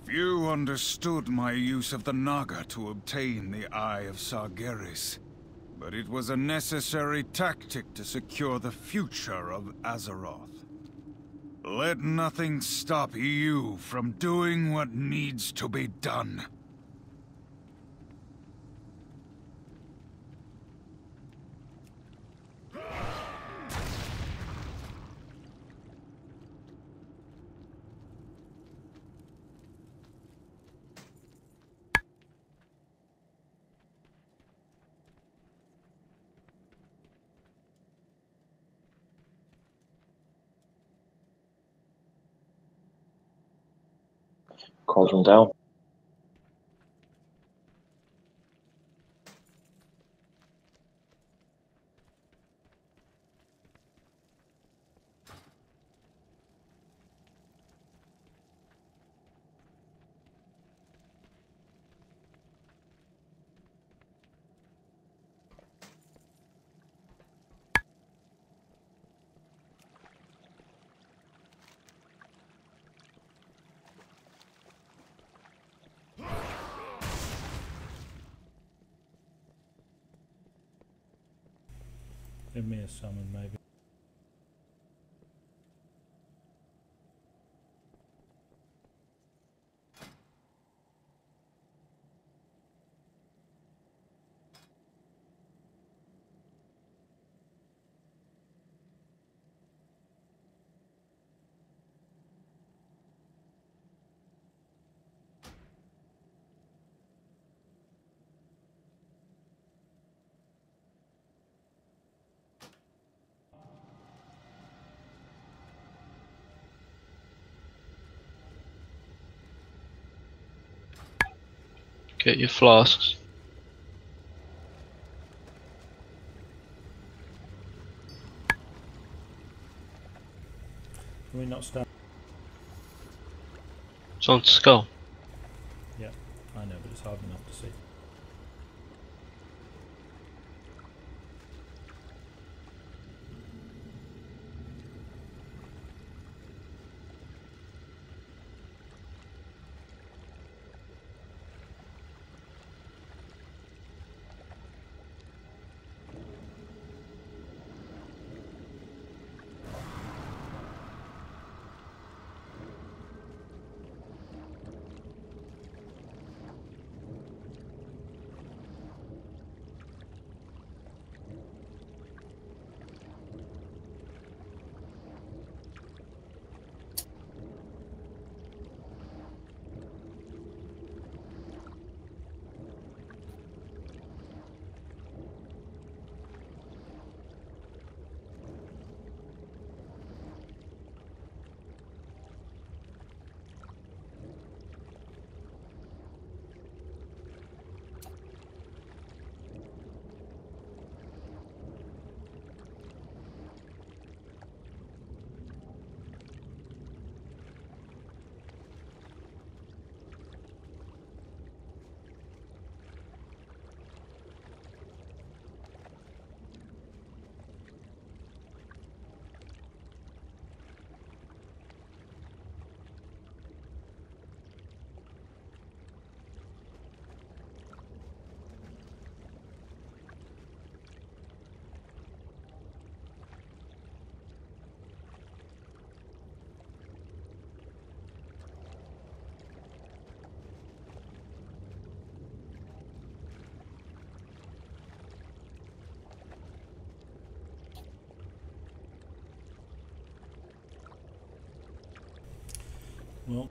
Few understood my use of the Naga to obtain the Eye of Sargeras, but it was a necessary tactic to secure the future of Azeroth. Let nothing stop you from doing what needs to be done. Cauldron down. Give me a summon, maybe. Get your flasks. Can we not start? It's on Skull. Yeah, I know, but it's hard enough to see. Well,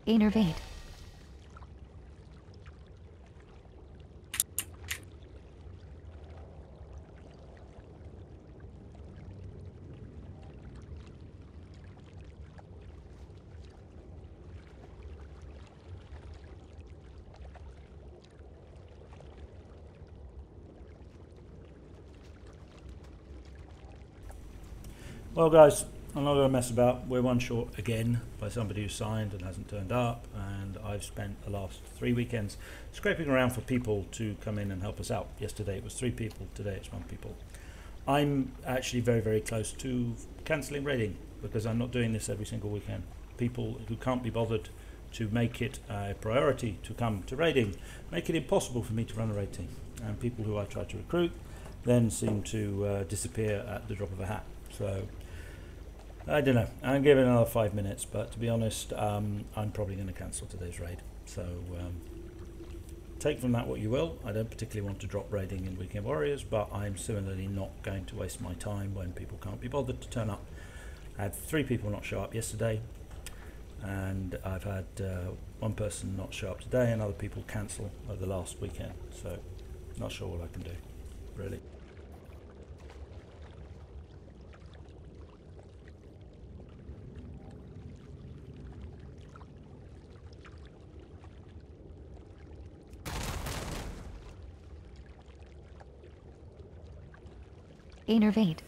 Innervate. Well, guys, I'm not going to mess about. We're one short again by somebody who signed and hasn't turned up, and I've spent the last 3 weekends scraping around for people to come in and help us out. Yesterday it was 3 people, today it's 1 people. I'm actually very, very close to cancelling raiding because I'm not doing this every single weekend. People who can't be bothered to make it a priority to come to raiding make it impossible for me to run a raid team, and people who I try to recruit then seem to disappear at the drop of a hat. So I don't know, I'm giving another 5 minutes, but to be honest, I'm probably going to cancel today's raid. So take from that what you will. I don't particularly want to drop raiding in Weekend Warriors, but I'm similarly not going to waste my time when people can't be bothered to turn up. I had 3 people not show up yesterday, and I've had 1 person not show up today, and other people cancel over the last weekend. So not sure what I can do, really. Innervate.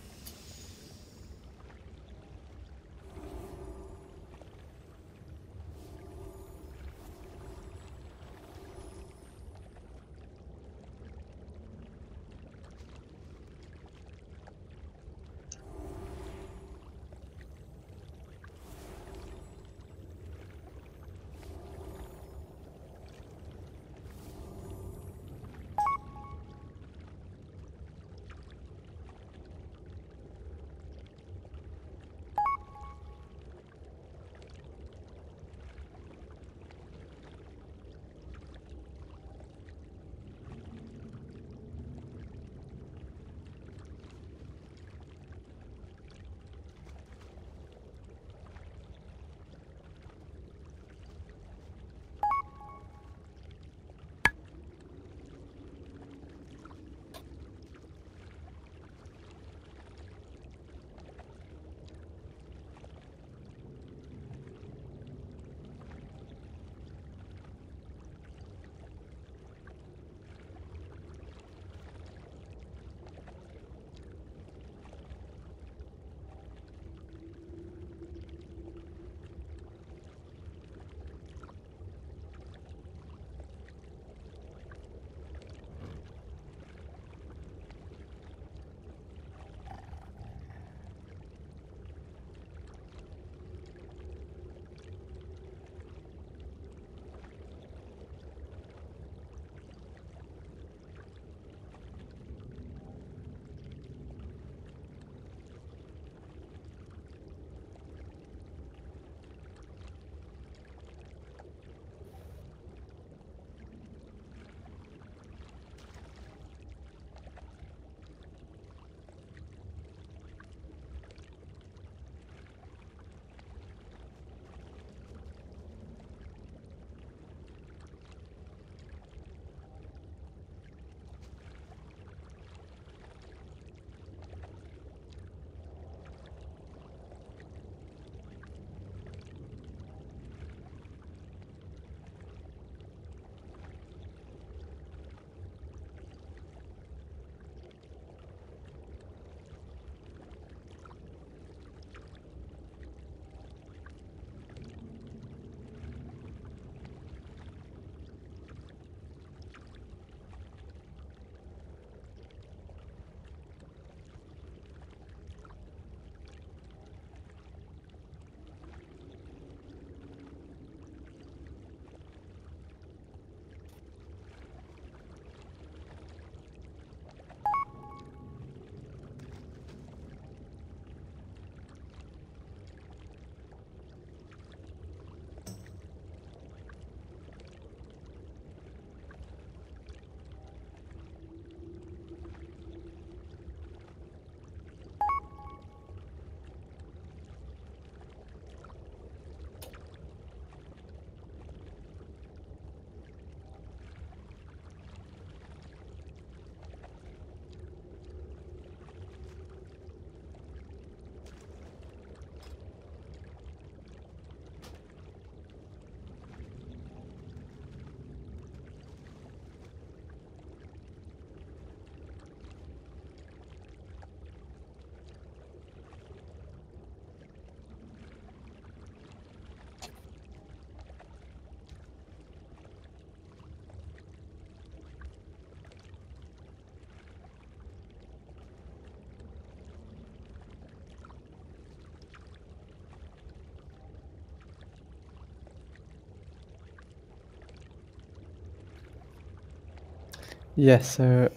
Yes, so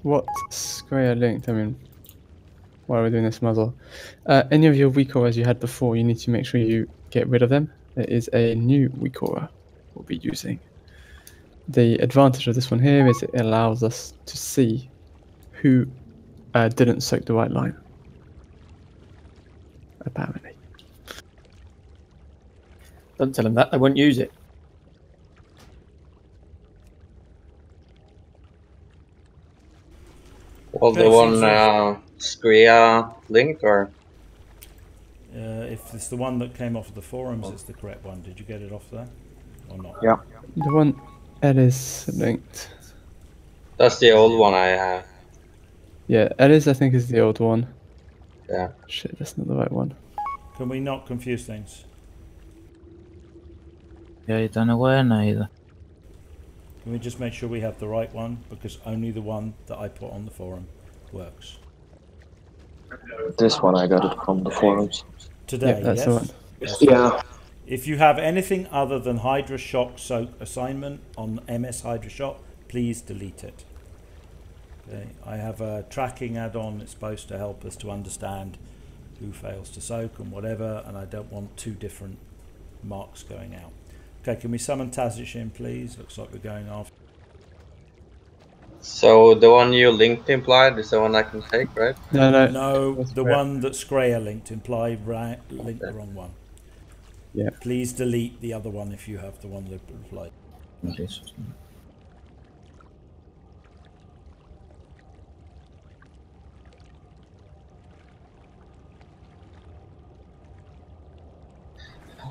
what Square linked, I mean, why are we doing this muzzle? Any of your weak auras you had before, you need to make sure you get rid of them. There is a new weak aura we'll be using. The advantage of this one here is it allows us to see who didn't soak the white line, apparently. Don't tell them that, they won't use it. Well, the one Skria linked, or If it's the one that came off of the forums, it's the correct one. Did you get it off there or not? Yeah. The one Ellis linked. that's the old one I have. Yeah, Ellis I think is the old one. Yeah. Shit, that's not the right one. Can we not confuse things? Ja ei tänne ole näitä. Can we just make sure we have the right one? Because only the one that I put on the forum works. This one I got it from the forums. Today, Yeah, that's yes? the one. Yes. Yeah. If you have anything other than Hydra Shock Soak assignment on MS Hydra Shock, please delete it. Okay. I have a tracking add-on. It's supposed to help us to understand who fails to soak and whatever, and I don't want two different marks going out. Okay, can we summon Tazish in, please? Looks like we're going off. So the one you linked implied is the one I can take, right? No. No, That's the correct. one that Scraya linked linked the wrong one. Yeah. Please delete the other one if you have the one that applied.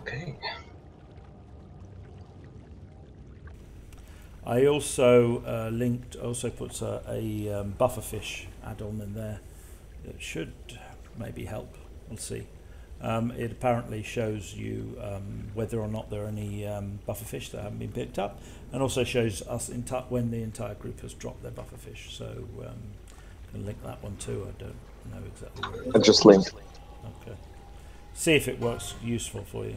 Okay. I also puts a bufferfish add-on in there. It should maybe help. We'll see. It apparently shows you whether or not there are any bufferfish that haven't been picked up, and also shows us when the entire group has dropped their bufferfish. So can link that one too. I don't know exactly where it is. I just linked. Okay. See if it works useful for you.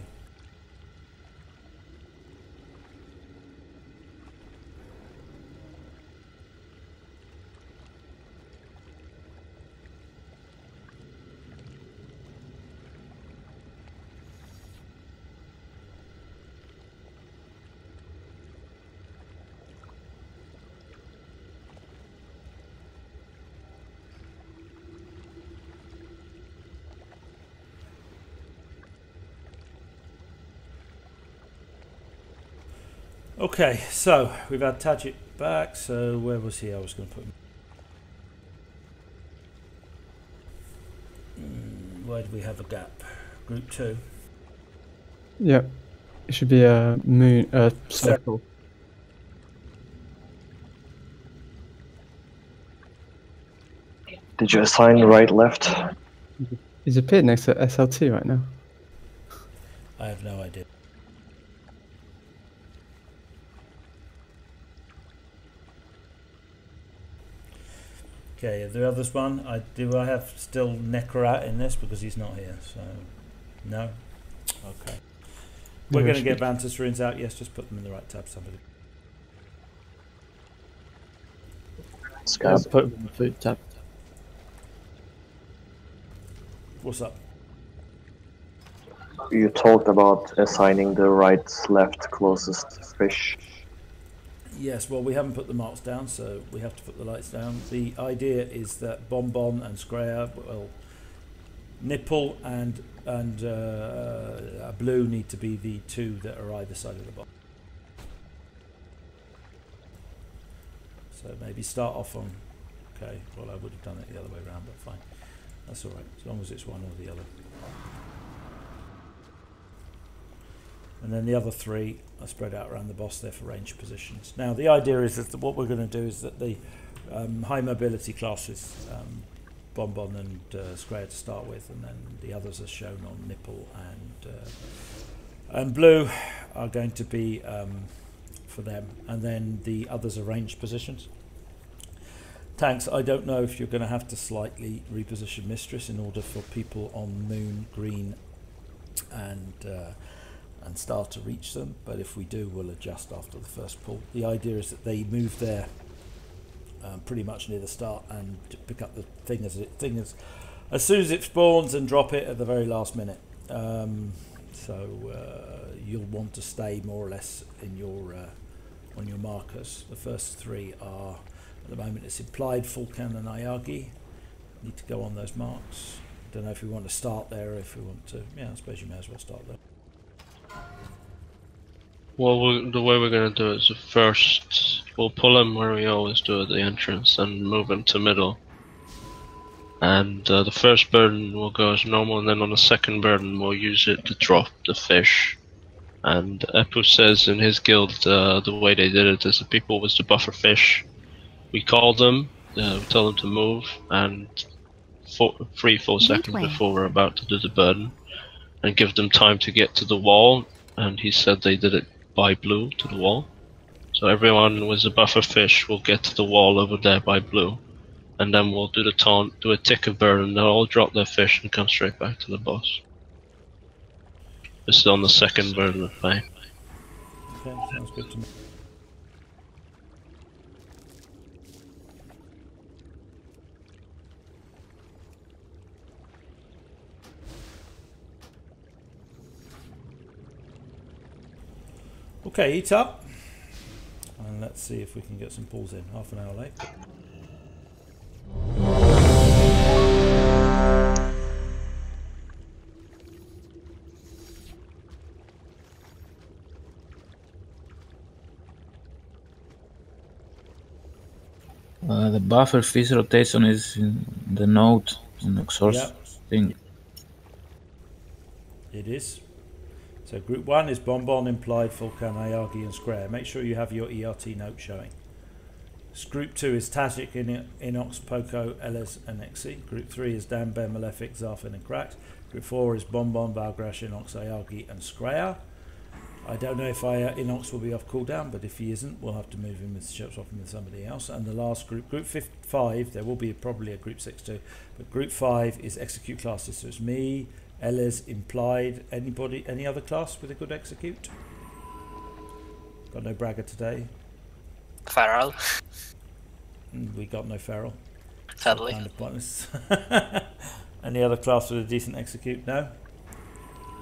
Okay, so we've had Tajik back. So where was he? I was going to put him. Where do we have a gap? Group 2. Yeah. It should be a moon circle. Did you assign right, left? He's appeared next to SLT right now. I have no idea. Okay, the others one. Do I have still Necrat in this because he's not here? So no. Okay. We're going to get Vantas runes out. Yes, just put them in the right tab. Somebody. Scabb. Put them in the food tab. What's up? You talked about assigning the right, left closest fish. Yes, well, we haven't put the marks down, so we have to put the lights down. The idea is that Bonbon and Scraya, well, Nipple and Blue need to be the two that are either side of the box. So maybe start off on. Okay, well, I would have done it the other way around, but fine. That's all right, as long as it's one or the other. And then the other three are spread out around the boss there for range positions. Now, the idea is that what we're going to do is that the high mobility classes, Bonbon and Scraya to start with, and then the others are shown on Nipple and Blue are going to be for them, and then the others are ranged positions. Tanks, I don't know if you're going to have to slightly reposition Mistress in order for people on Moon, Green and and start to reach them, but if we do, we'll adjust after the first pull. The idea is that they move there pretty much near the start and pick up the thing as soon as it spawns and drop it at the very last minute. You'll want to stay more or less in your on your markers. The first three are, at the moment, it's implied, Fulcan and Ayagi. Need to go on those marks. Don't know if we want to start there or if we want to. Yeah, I suppose you may as well start there. Well, the way we're going to do it is first we'll pull him where we always do at the entrance and move him to middle. And the first burden will go as normal, and then on the second burden we'll use it to drop the fish. And Epu says in his guild the way they did it is the people was to buffer fish. We call them, we tell them to move, and 3-4 seconds before we're about to do the burden, and give them time to get to the wall. And he said they did it by blue to the wall. So everyone with a buffer fish will get to the wall over there by blue. And then we'll do the taunt, do a tick of burn, and they'll all drop their fish and come straight back to the boss. This is on the second burn of Bang. Okay, sounds good to me. Okay, eat up. And let's see if we can get some pulls in. Half an hour late. The buffer fish rotation is in the node in the source thing. It is. So group 1 is Bonbon, Implied, Fulcan, Ayagi and Square. Make sure you have your ERT note showing. Group 2 is Tajik, Inox, Poco, Eles and Exi. Group 3 is Danbe, Malefic, Zarfin and Cracked. Group 4 is Bonbon, Valgrash, Inox, Ayagi and Skrea. I don't know if Inox will be off cooldown, but if he isn't, we'll have to move him with swap him with somebody else. And the last group, Group 5, there will be probably a Group 6 too, but Group 5 is Execute classes. So it's me, Eles, Implied, anybody, any other class with a good Execute? Got no Bragger today. Feral. We got no Feral. Sadly. Kind of pointless. Any other class with a decent Execute? No?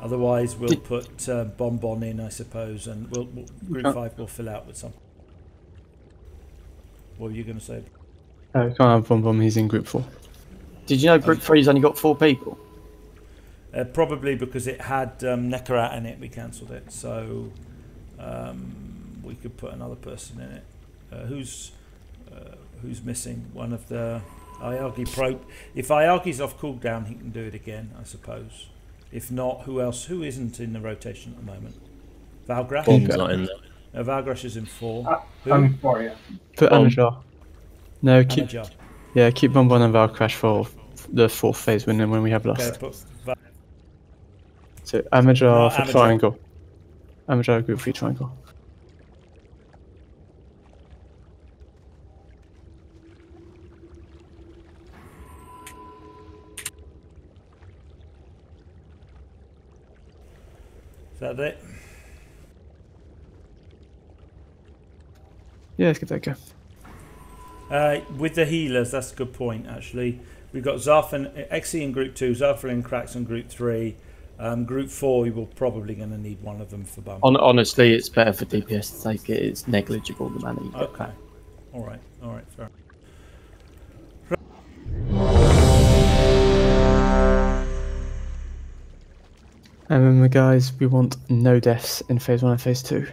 Otherwise, we'll put Bonbon in, I suppose, and Group 5 will fill out with some. What were you going to say? We can't have Bonbon, he's in Group 4. Did you know Group 3's only got 4 people? Probably because it had Nekarat in it, we cancelled it. So we could put another person in it. Who's missing? One of the Ayagi Pro. If Ayagi's off cooldown, he can do it again, I suppose. If not, who else? Who isn't in the rotation at the moment? Valgrash? Bomb's not in there. Valgrash is in 4. I'm 4, yeah. Put Amajar. No, keep Amajar. keep Bonbon and Valcrash for the 4th phase when we have lost. Okay, So Amajar for Amajar. triangle. Amajar Group 3 triangle. Is that it? Yeah, let's give that a go. With the healers, that's a good point, actually. We've got Zarfin, Exi in Group 2, Zarfin and Cracks in Group 3. Group 4, we will probably going to need one of them for bump. Honestly, it's better for DPS to take it. It's negligible, the money. Okay. Alright, fair. And remember guys, we want no deaths in phase 1 and phase 2.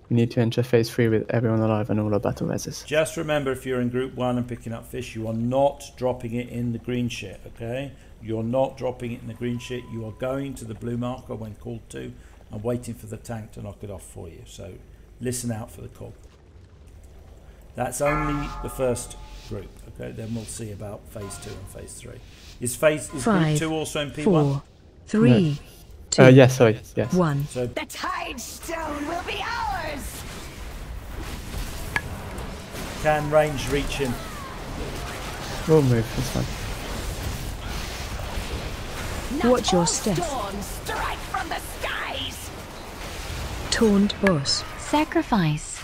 We need to enter phase 3 with everyone alive and all our battle reses. Just remember, if you're in Group 1 and picking up fish, you are not dropping it in the green shit, okay? You're not dropping it in the green shit. You are going to the blue marker when called to and waiting for the tank to knock it off for you. So listen out for the call. That's only the first group, okay? Then we'll see about phase 2 and phase 3. Is Group 2 also in P1? 4, 3, No. 2, yes, sorry, yes. 1. So The Tide Stone will be ours! can range reach him? We'll move, it's fine. Watch your step. Storms strike from the skies! Taunt boss. Sacrifice.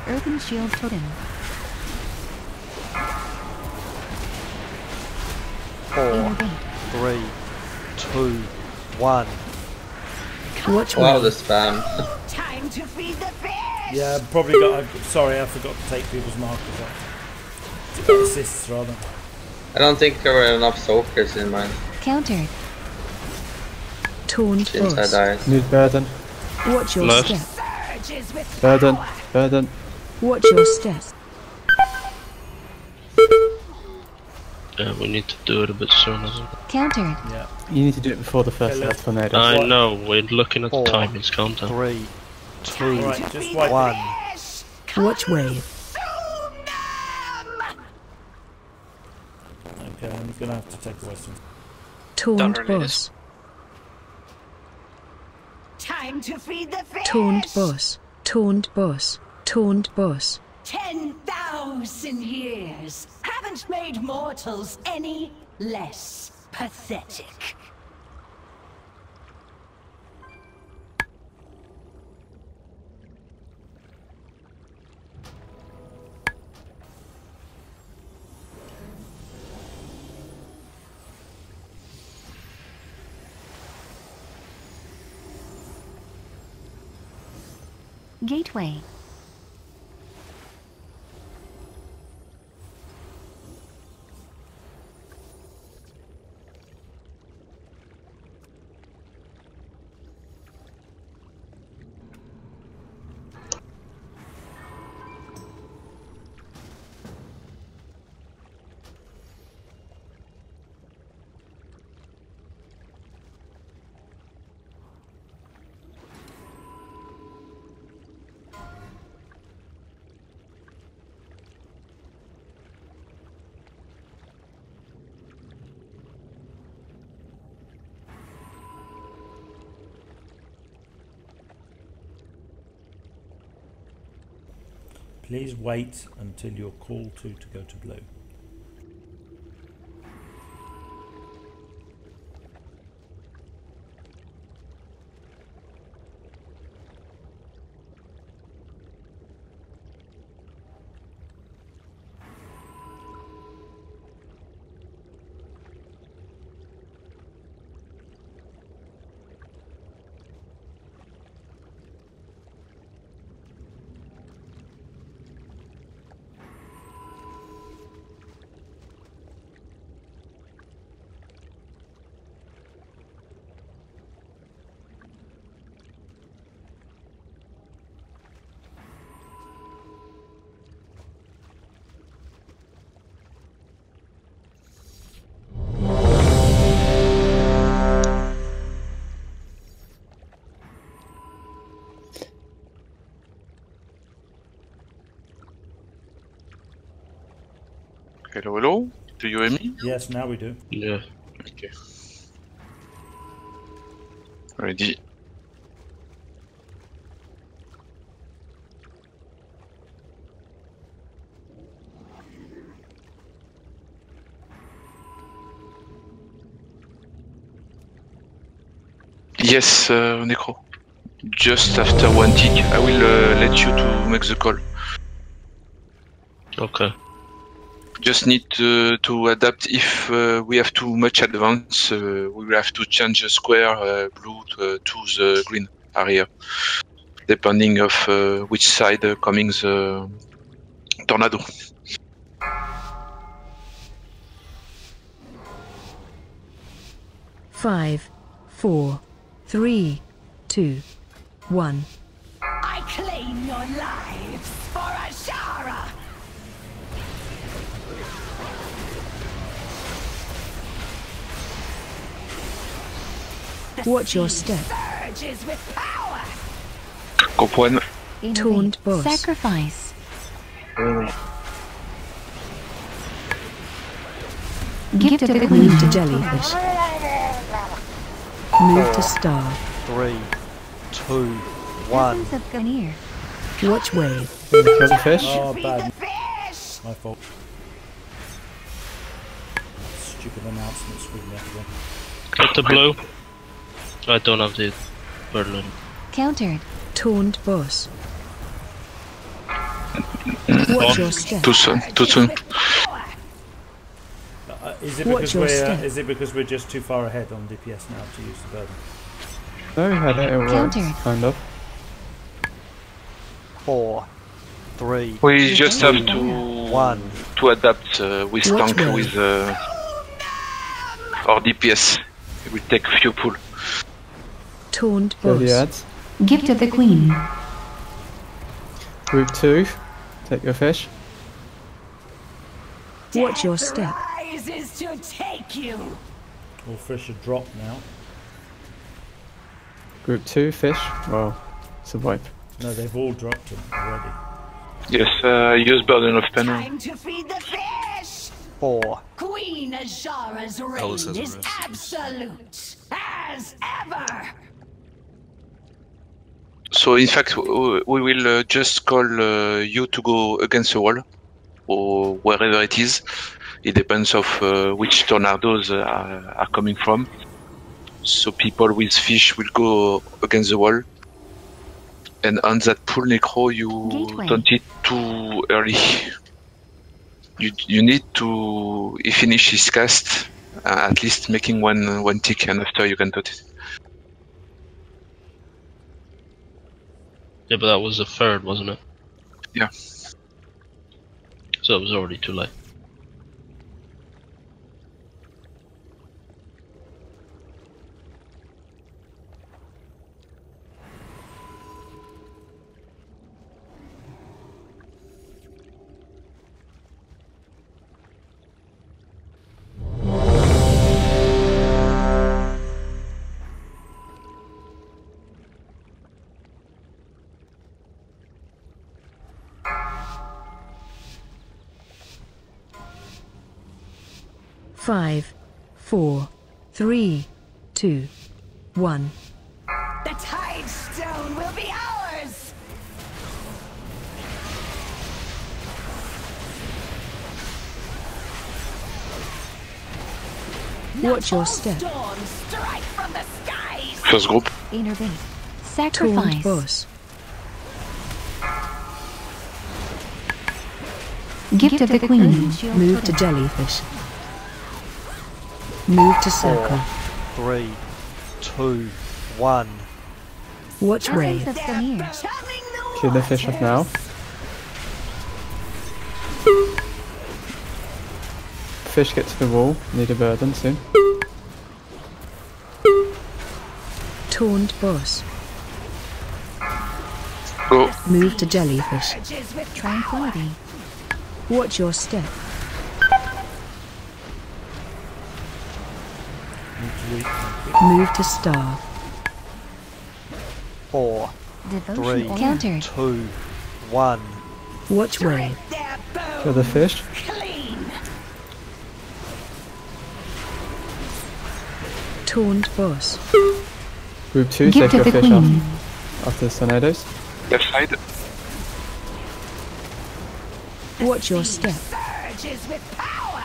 Earthen shield totem. 4, 3, 2, 1. Watch Wow, me. the spam. Time to feed the fish. Yeah, probably got. Sorry, I forgot to take people's markers off. Assists rather. I don't think there were enough soakers in mine. Countered. Taunt Since I boss. died. Need burden. Watch your Left. step. Surges with Burden. power. Burden. Watch your step. Yeah, we need to do it a bit sooner. Countered. Yeah. You need to do it before the first Okay, earth tornado. I know, we're looking at the 4, time, it's countdown. 3, 2, Alright, just wait. 1. Watch wave. Okay, I'm gonna have to take the Western. Taunt really boss. Time to feed the fish. Taunt boss. Taunt boss. Taunt boss. 10,000 years haven't made mortals any less pathetic. Gateway. Please wait until you're called to go to blue. Hello, hello. Do you hear me? Yes, now we do. Yeah. Okay. Ready. Yes, Necro. Just after one tick, I will let you to make the call. Okay. Just need to adapt if we have too much advance. We will have to change the square blue to the green area, depending of which side coming the tornado. Five, 4, 3, 2, 1. I claim your lives for Ashara. Watch your step. Surges with power. Cop one. Taunt boss. Sacrifice. Gift of Move to jellyfish. Move to star. 3, 2, 1. Essence of Ganir. Watch wave. Kill the fish. Oh, bad. My fault. Stupid announcement screwed me up again. Get the blue. I don't have the burden. Countered. Taunt boss. Watch your step. Too soon. Too soon. Is it because we're just too far ahead on DPS now to use the burden? No, we had it. It worked, kind of. 4, 3. We just have to 1. To adapt with tank with our DPS. It will take few pull. Taunt Go the boss. ads. Gift of the Queen. Group 2, take your fish. Watch your step. Rises to take you. All fish are dropped now. Group 2, fish. Well, survive. No, they've all dropped them already. Yes, use burden of pen. Time to feed the fish. 4. Queen Azshara's reign is absolute as ever. So in fact, we will just call you to go against the wall, or wherever it is. It depends of which tornadoes are coming from. So people with fish will go against the wall. And on that pool necro, you don't it too early. You need to finish his cast, at least making one tick, and after you can touch it. Yeah, but that was the third, wasn't it? Yeah. So it was already too late. Five, 4, 3, 2, 1. The Tide Stone will be ours. Watch your step. Storm strike from the skies. First group. Innervate. Sacrifice. Taunt boss. Gift of the Queen. Move to jellyfish. Move to circle. 3, 2, 1. Watch wave. Kill the fish off now. Fish get to the wall. Need a burden soon. Taunt boss. Go. Move to jellyfish. Tranquility. Watch your step. Move to star. 4, 3, Countered. 2, 1. Watch wave. Kill the fish. Taunt boss. Group 2, Gift take of your the fish Queen. off after the tornadoes. Left side. Watch your step. Surges with power.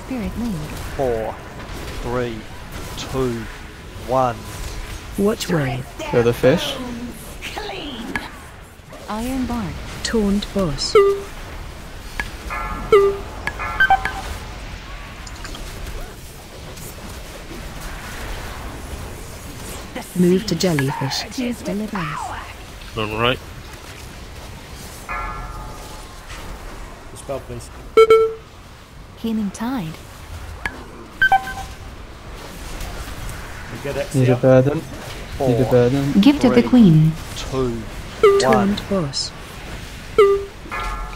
Spirit lead. 4, 3, 2, 1. Watch wave. Kill the fish. Iron bark. Taunt boss. Move to jellyfish. Deliverance. On right. The spell, please. Healing tide. We get X Need a burden. Need a burden. Gift of the Queen. 2, 1. Taunt boss.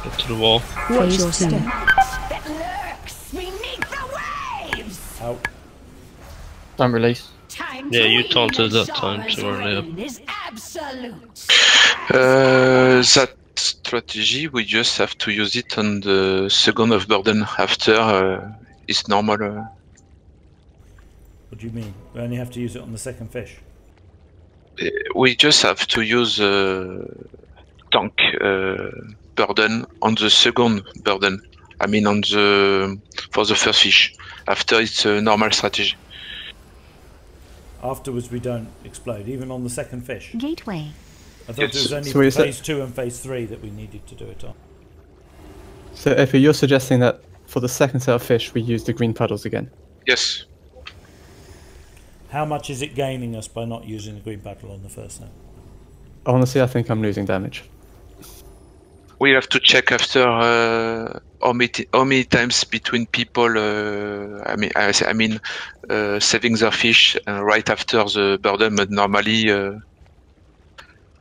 Get to the wall. Watch your step. That lurks beneath the waves. Out. Don't release. Time Yeah, to you win taunted that Azshara's time, so earlier. reign is absolute. That strategy, we just have to use it on the second of burden. After it's normal. What do you mean? We only have to use it on the second fish. We just have to use tank burden on the second burden. I mean on the for the first fish. After it's a normal strategy. Afterwards, we don't explode, even on the second fish. Gateway. I thought Yes. it was only So you said- phase 2 and phase 3 that we needed to do it on. So Effie, you're suggesting that for the second set of fish, we use the green puddles again? Yes. How much is it gaining us by not using the green paddle on the first set? Honestly, I think I'm losing damage. We have to check after how many times between people. I mean, saving their fish right after the burden, but normally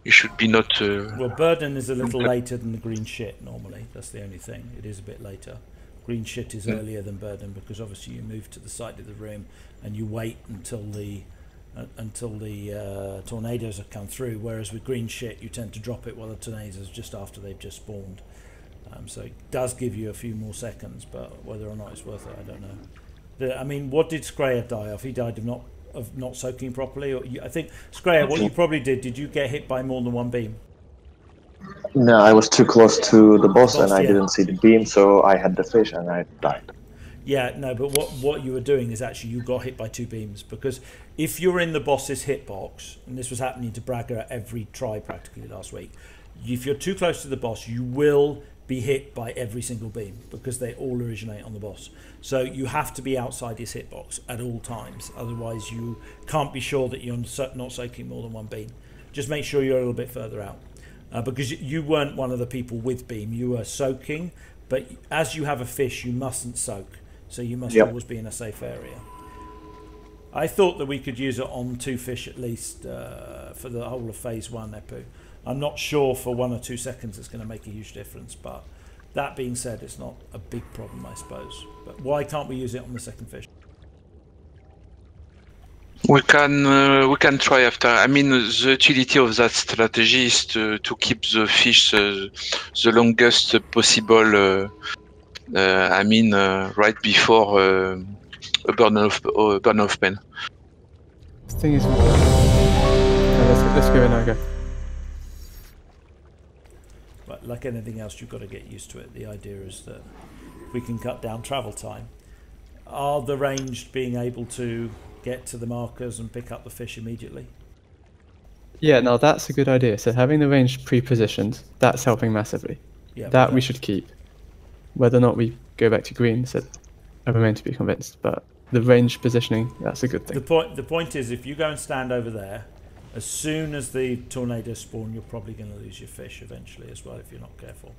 it should be not. Well, burden is a little later than the green shit normally. That's the only thing. It is a bit later. Green shit is earlier than burden because obviously you move to the side of the room and you wait until the tornadoes have come through. Whereas with green shit, you tend to drop it while the tornadoes just after they've just spawned. So it does give you a few more seconds, but whether or not it's worth it, I don't know. I mean, what did Scraya die of? He died of not soaking properly. Or I think Scraya, what you probably did you get hit by more than one beam? No, I was too close to the boss and I yeah. didn't see the beam, so I had the fish and I died. Yeah, no, but what you were doing is actually you got hit by 2 beams, because if you're in the boss's hitbox, and this was happening to Braga every try practically last week, if you're too close to the boss, you will be hit by every single beam because they all originate on the boss. So you have to be outside his hitbox at all times, otherwise you can't be sure that you're not soaking more than 1 beam. Just make sure you're a little bit further out, because you weren't one of the people with beam, you were soaking, but as you have a fish, you mustn't soak. So you must always be in a safe area. I thought that we could use it on 2 fish at least for the whole of phase 1, Epu. I'm not sure for 1 or 2 seconds it's going to make a huge difference, but that being said, it's not a big problem, I suppose. But why can't we use it on the second fish? We can try after. I mean, the utility of that strategy is to keep the fish the longest possible. I mean, right before a burn of pain. The thing is, let's go in now. Go. But like anything else, you've got to get used to it. The idea is that we can cut down travel time. Are the ranged being able to get to the markers and pick up the fish immediately? Yeah, no, that's a good idea. So having the range pre-positioned, that's helping massively. Yeah, that we should keep. Whether or not we go back to green, so I remain to be convinced. But the range positioning, that's a good thing. The point is, if you go and stand over there, as soon as the tornadoes spawn, you're probably going to lose your fish eventually as well if you're not careful.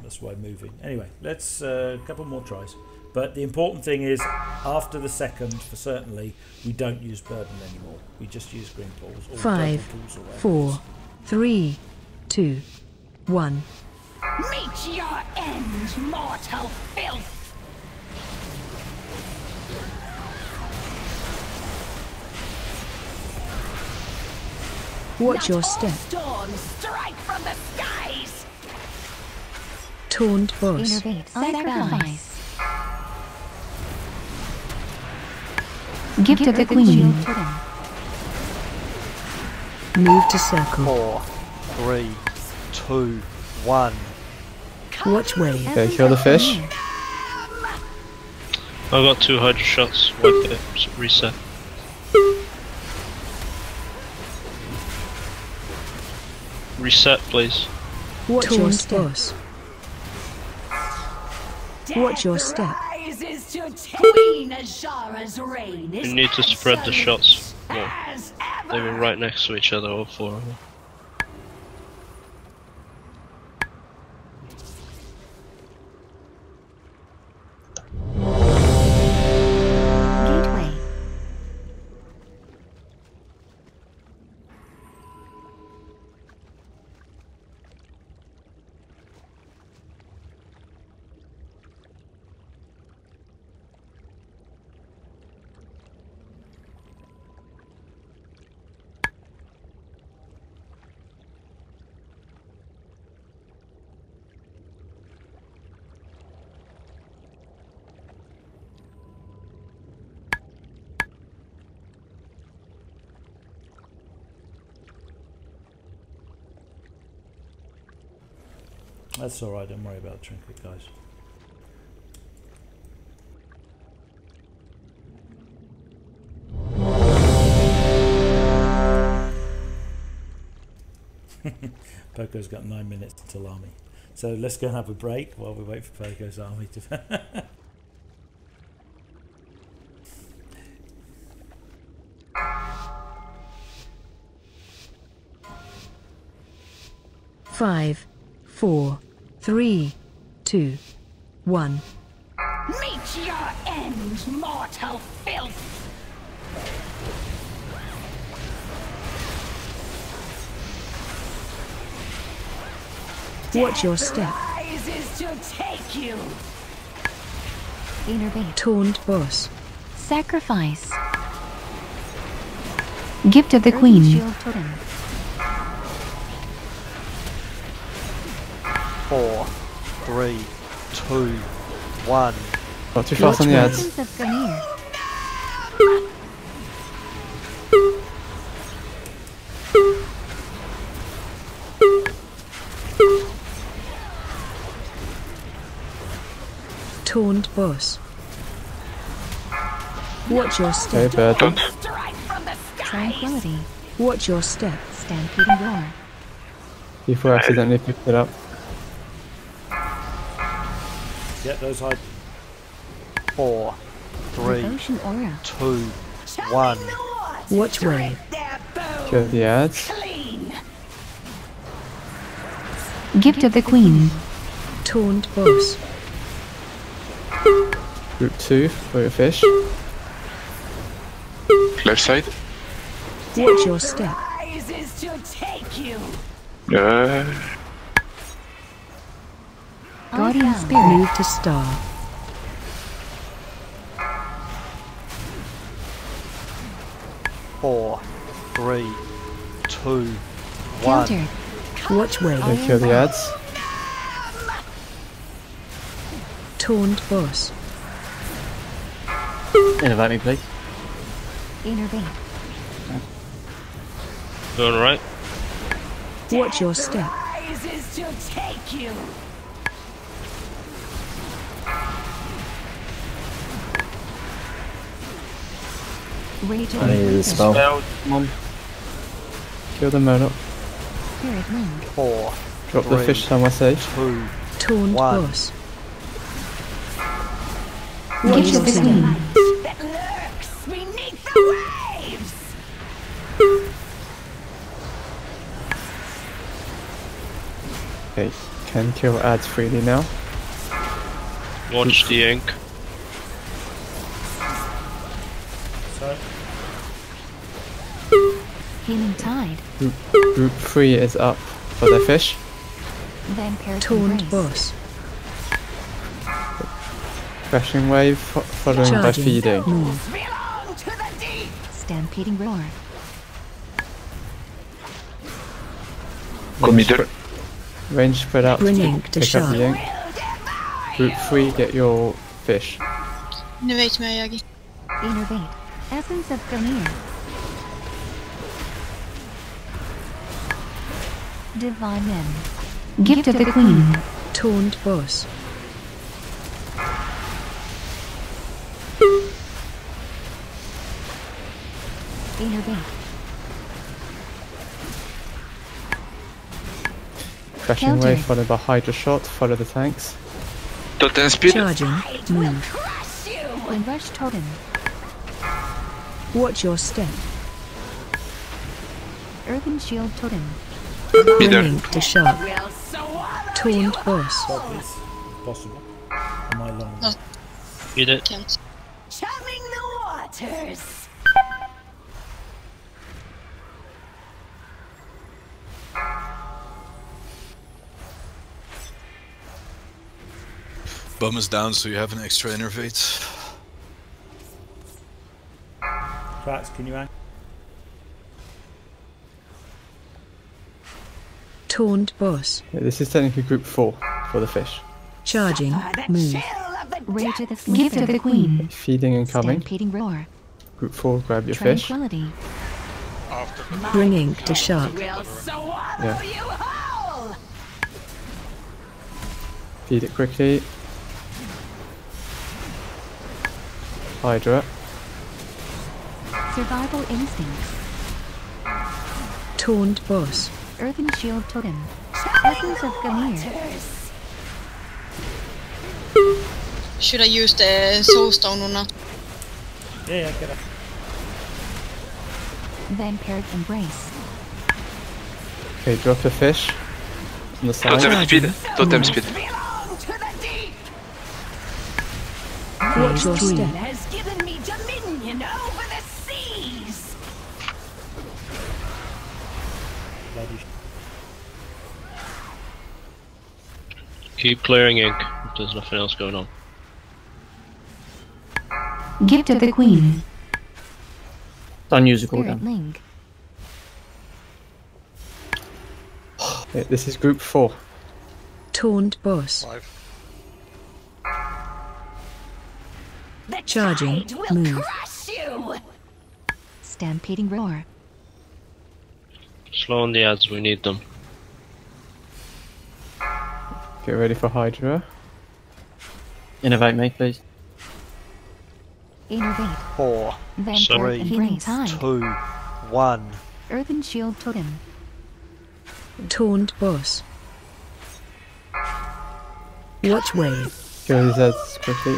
That's why moving. Anyway, let's a couple more tries. But the important thing is, after the second, for certainly, we don't use burden anymore. We just use green pools. Or 5, pools or 4, 3, 2, 1. Meet your end, mortal filth! Watch your step. Storms strike from the skies! Taunt boss. Innervate. Sacrifice. Gift of the Queen. Move to circle. 4, 3, 2, 1. Watch wave. Okay, kill the fish. I got 2 hydro shots. Wipe it. Reset. Reset, please. Watch your step. Watch your step. Rises to Queen Azshara's reign. You need to spread the shots more. They were right next to each other, all 4 of them. Gateway. That's alright, don't worry about the trinket, guys. Poco's got 9 minutes until army. So let's go and have a break while we wait for Poco's army to... Five, 4, 3, 2, 1. Meet your end, mortal filth! Watch your step. Rises to take you. Innervate. Taunt boss. Sacrifice. Gift of the Queen. Shield totem. 4, 3, 2, 1. Not too fast on the ads. Essence of Ganir. Taunt boss. Watch your Okay, step. bad. Tranquility. Watch your step. Stampeding roar. Before I accidentally picked it up. Get those high... 4, 3, Devotion aura. 2, 1. Watch wave. Kill the ads. Gift of the Queen. Taunt boss. Group 2 for your fish. Left side. Watch your step. Rises to take you. Guardian Spirit. Move to star. Four, 3, 2, 1. Counter. Watch wave. Okay, kill the ads. Taunt boss. Innovate me, please. Innervate. Doing alright? Watch your step. Rises to take you. Rage of I need the a spell. Come on. Kill the Murdoch. Spirit Link. 4, Drop the 3, fish somewhere safe. 2, Taunt 1. boss. Gift of the Queen. That lurks beneath the waves. Okay, can kill ads freely now. Watch the ink. So, Healing Tide. Group 3 is up for their fish. Vampiric Taunt Embrace. boss. Crashing wave following by Charging. feeding. Move. Belong to the deep. Stampeding Roar. Go middle. Range spread out. Bring ink to Pick up the sharp. ink. Group 3 get your fish. Innovate mig, Yagi. Innervate. Essence of Ganir. Divine Men. Gift of the Queen. Taunt boss. Innervate. Crashing Counter. wave followed by Hydra shot. Follow the tanks. Totem speed. Charging. Move. Crush you. Unrush Totem. Watch your step. Earthen Shield Totem. Bring Middle. ink to sharp. We'll swallow Taunt you boss. stop this. Possible. Am I long? No. You did. Can't. Chumming the waters. Bum is down, so you have an extra innervate. Cracks, can you hang? Taunt boss. Yeah, this is technically group 4 for the fish. Charging. The Move. chill of the Rage of the Gift of the Queen. Feeding incoming. Stampeding Roar. Group 4 grab your fish. Tranquility. Bring ink to sharp. We'll swallow Yeah. you whole. Feed it quickly. Hydra. Survival instincts. Taunt boss. Earthen shield totem. Essence of Gamir. Should I use the soulstone or not? Yeah, get up. Vampire's embrace. Okay, drop the fish on the side. Totem speed. Totem speed. Watch your step. Has given me dominion over the seas. Keep clearing ink if there's nothing else going on. Gift of the Queen. Don't use a Spirit cooldown. Link. Okay, this is group 4. Taunt boss. 5. The Charging. tide will Move. crush you. Stampeding roar. Slow on the ads, we need them. Get ready for Hydra. Innovate me, please. Innervate. 4, Vampire 3, healing tide. 2, 1. Earthen shield totem. Taunt boss. Watch wave. Kill these ads quickly.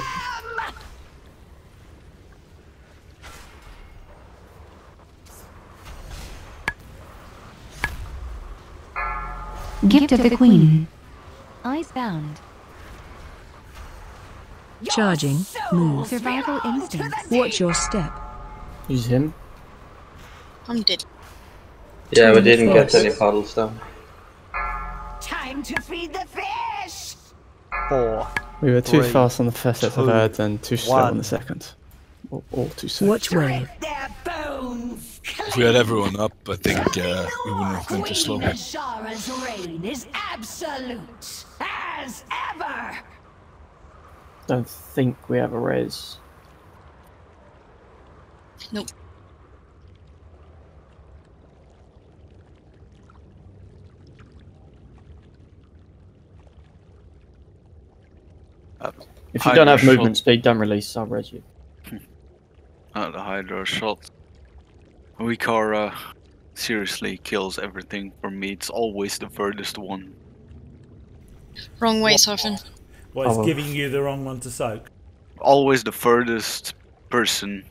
Gift of the Queen. Icebound. Charging. Move. Survival instincts. Watch your step. Use him. I'm dead. Yeah, we didn't get Boss. any puddles though. Time to feed the fish. 4. We were too 3, fast on the first set of 2, ads and too slow on 1. the second. All too slow. Watch wave. Their bones. If we had everyone up, I think we wouldn't have been too slow. Queen Azshara's reign is absolute as ever. Don't think we have a res. Nope. If you don't have Hydra movement speed, don't release, I'll res you. The Hydra shot. Wikara seriously kills everything for me. It's always the furthest one. Wrong way, Soften. Well, it's Oh. giving you the wrong one to soak. Always the furthest person.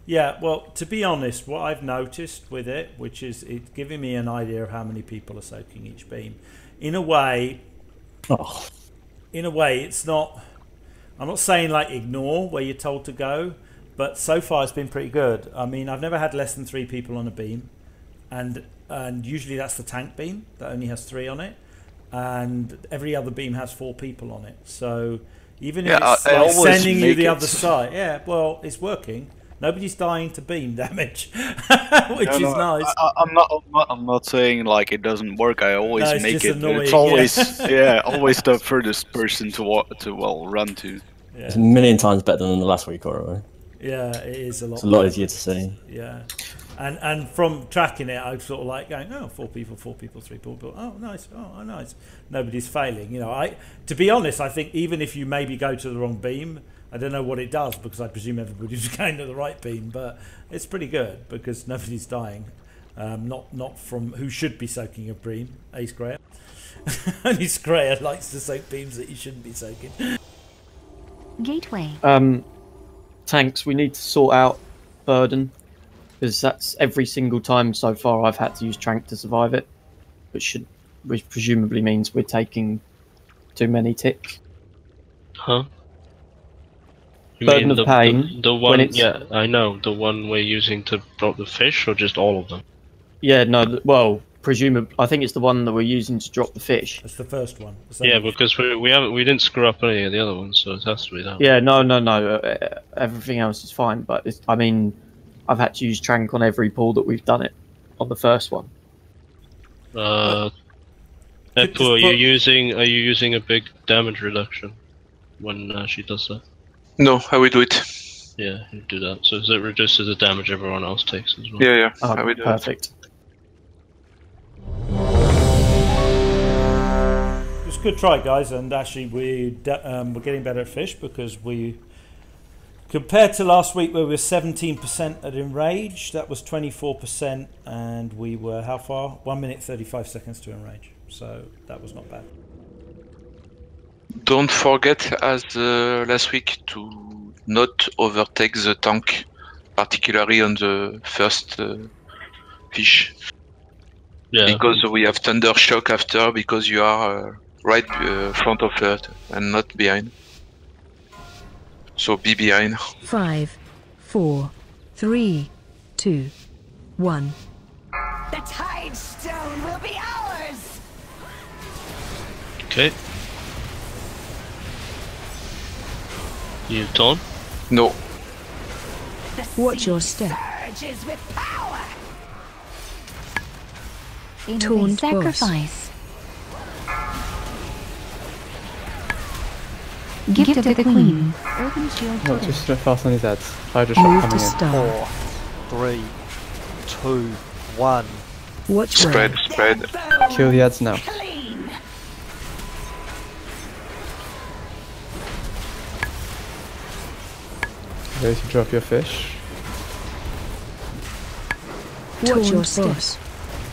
Yeah, well, to be honest, what I've noticed with it, which is it's giving me an idea of how many people are soaking each beam. In a way, it's not. I'm not saying like ignore where you're told to go, but so far it's been pretty good. I mean, I've never had less than 3 people on a beam, and usually that's the tank beam that only has 3 on it, and every other beam has 4 people on it. So even if it's I like always sending you make the it. other side, yeah, well, it's working. Nobody's dying to beam damage, which is nice. I'm not saying like it doesn't work. I always No, it's make just it. annoying, It's always yeah. always the furthest person to run to. Yeah. It's a million times better than the last week, right? Yeah, it is a lot. It's a lot better. easier to see. Yeah, and from tracking it, I'm sort of like going, oh, 4 people, 3 people. Oh, nice. Oh, nice. Nobody's failing. You know, to be honest, I think even if you maybe go to the wrong beam, I don't know what it does because I presume everybody's going to the right beam, but it's pretty good because nobody's dying. Not from who should be soaking a beam. Ace Grayer. Only Grayer likes to soak beams that he shouldn't be soaking. Gateway. Tanks, we need to sort out burden, because that's every single time so far I've had to use Trank to survive it, which presumably means we're taking too many ticks. Huh? You Burden mean of pain. The when one, it's, yeah, I know. The one we're using to drop the fish, or just all of them? Yeah, no, well, presumably, I think it's the one that we're using to drop the fish. That's the first one. Yeah, because we didn't screw up any of the other ones, so it has to be that. Yeah, no. Everything else is fine, but I mean, I've had to use Trank on every pull that we've done it on the first one. Epu, are you using a big damage reduction when she does that? No, I will do it. Yeah, you do that. So it reduces the damage everyone else takes as well. Yeah, Oh, I will do perfect. Just good try, guys. And actually, we're getting better at fish because we, compared to last week where we were 17% at enrage, that was 24%, and we were how far? 1 minute 35 seconds to enrage. So that was not bad. Don't forget, as last week, to not overtake the tank, particularly on the first fish. Yeah. Because we have thunder shock after, because you are right front of it and not behind. So be behind. 5, 4, 3, 2, 1. The Tide Stone will be ours! Okay. You done? No. Watch your step. Surges with power! Taunt boss. Sacrifice. Gift of the Queen. Earthen Shield. No, just fast on his ads. Hydra shot Move coming to in. start. 4, 3, 2, 1. Watch Spread, where. spread. Kill the ads now. Clean! Ready to drop your fish. Watch your step.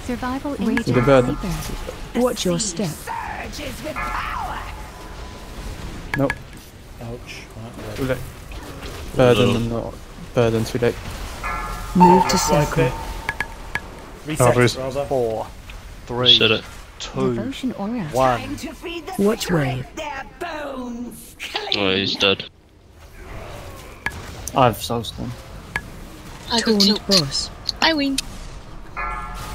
Survival With agent the bird. sleeper. Watch your step. Surges with power! Nope. Ouch. Right, Too late. Burden, not burden, too late. Move to Swipe circle. it. Reset Covers. it, rather. 4, 3, Set it. 2, Devotion aura. 1. Time to feed the Watch spirit wave. their bones! Oh, he's dead. I've soulstone. I got Taunt killed. boss. I win.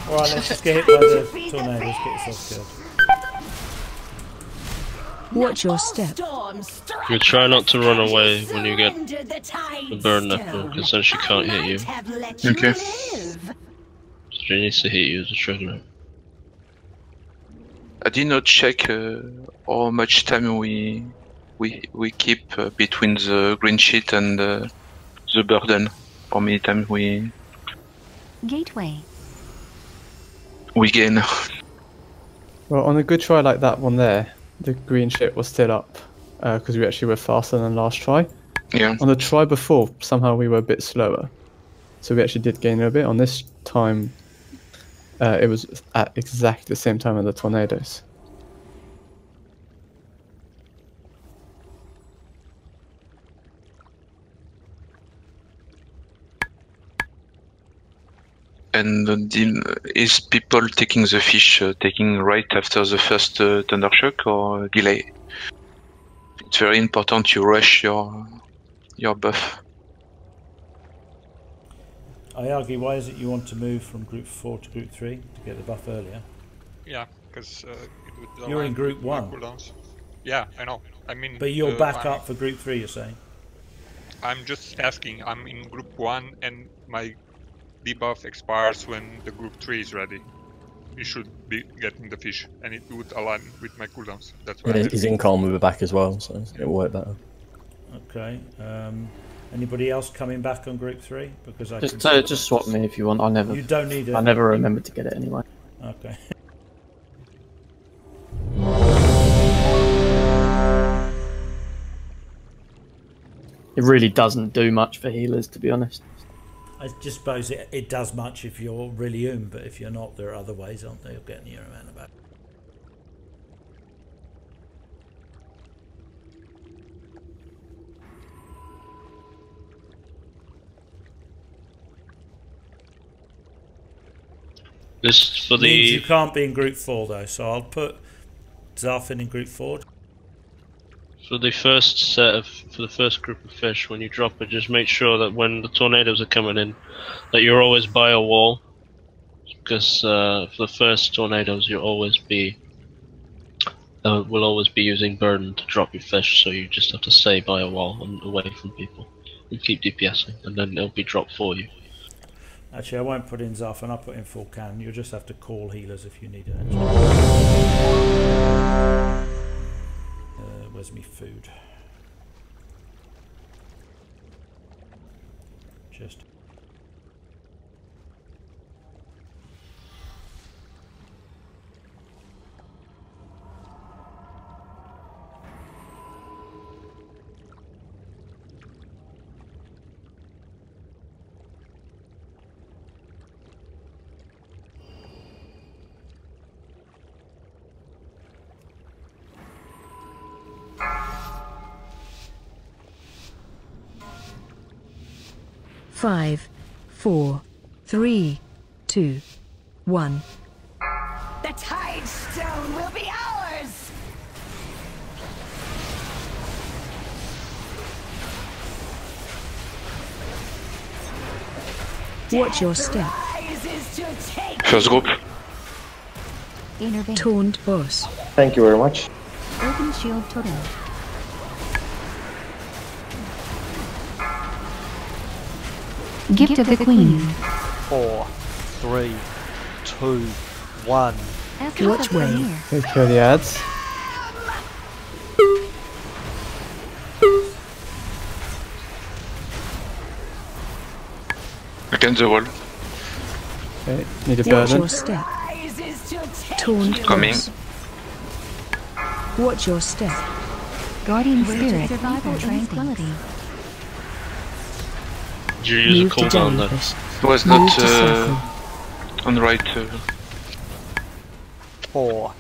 Alright, let's just get hit by the tornadoes, get yourself killed. Watch your step. You try not to run away when you get the burn knuckle, because then she can't hit you. Okay. She needs to hit you as a trigger. I did not check how much time we keep between the green sheet and the burden. How many times we Gateway. gain. Well, on a good try like that one there, the green ship was still up because we actually were faster than last try. Yeah. On the try before, somehow we were a bit slower, so we actually did gain a bit. On this time, it was at exactly the same time as the tornadoes. And is people taking the fish taking right after the first thundershock or delay? It's very important you rush your buff. Ayagi, why is it you want to move from group 4 to group 3 to get the buff earlier? Yeah, because it would. You're in group with my 1. cooldowns. Yeah, I know. I mean. But you're back I'm, up for group 3, you're saying? I'm just asking. I'm in group 1, and my debuff expires when the group 3 is ready. You should be getting the fish, and it would align with my cooldowns. That's why. Yeah, he's in calm with the back as well, so it'll work better. Okay. Anybody else coming back on group 3? Because I Just swap me if you want. I never. You don't need it. I never remembered to get it anyway. Okay. It really doesn't do much for healers, to be honest. I just suppose it does much if you're really but if you're not, there are other ways, aren't there, of getting your amount back. This for the. Means you can't be in group 4 though, so I'll put Zarfin in group 4. For the first for the first group of fish, when you drop it, just make sure that when the tornadoes are coming in, that you're always by a wall. Because for the first tornadoes, you'll always be using burden to drop your fish, so you just have to stay by a wall and away from people. You keep DPSing, and then it'll be dropped for you. Actually, I won't put in Zarfin, I'll put in full can. You'll just have to call healers if you need it. Where's me food? Just. 5, 4, 3, 2, 1. The Tide Stone will be ours! Watch your step. First group. Taunt boss. Thank you very much. Open shield totem. Gift of the Queen. 4, 3, 2, 1. Watch wave. Let's kill the ads. Against the wall. Okay, need a Watch burden. your step. Taunt Coming. boss. Watch your step. Guardian Spirit. Survival tranquility. Did you use Move a to cooldown there? jellyfish. It was Move not to circle. on the right. 4,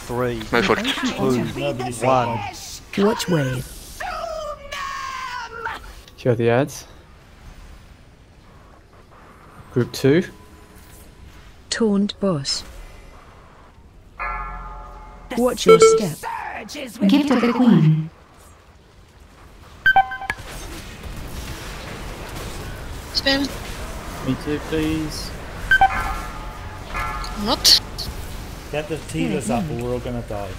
3, My fault. 2, 1. Watch wave. Kill the ads. Group 2. Taunt boss. Watch your step. Gift of the Queen. Spell. Me too, please. Not. Get the healers up or we're all gonna die.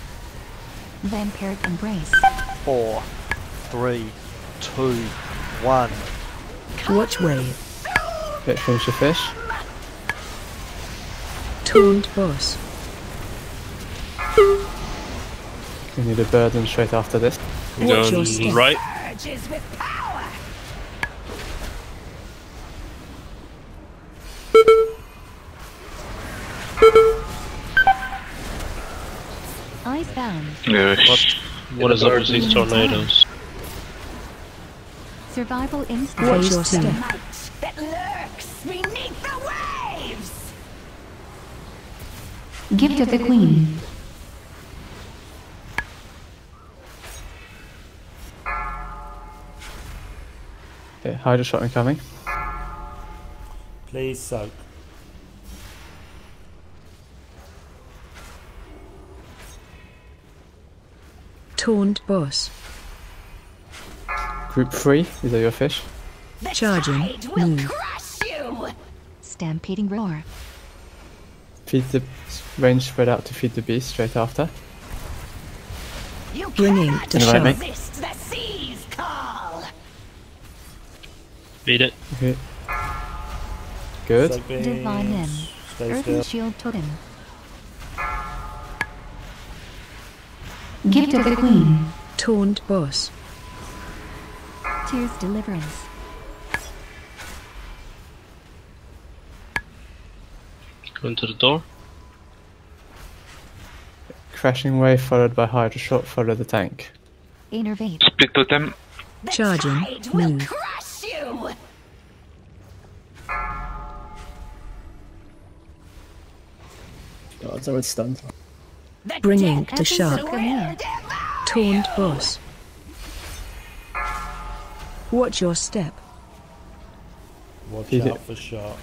Vampiric Embrace. 4, 3, 2, 1. Watch wave. Okay, finish the fish. Taunt boss. We need a burden straight after this. Watch your Going step. right. Icebound. What is up with these tornadoes? Survival instinct. Watch your step. That lurks beneath the waves! Gift of the Queen. Okay, Hydra shot incoming. Please soak. Taunt boss. Group 3, these are your fish. Charging. Move. Stampeding roar. Feed the range spread out to feed the beast straight after. Bringing to Invite shark. me. The seas call! Beat it. Okay. Good. Soak beams. Divine Limb. Stay Earthen still. shield totem. Gift of the Queen. Taunt boss. Tears deliverance. Going to the door. Crashing wave followed by Hydra shot, follow the tank. Innervate. Split totem. Charging. Move. Crush you! God, so it's stunned. Bringing to Essence shark. of Gaia. Taunt boss. Watch your step. Watch Feed out it. for shark.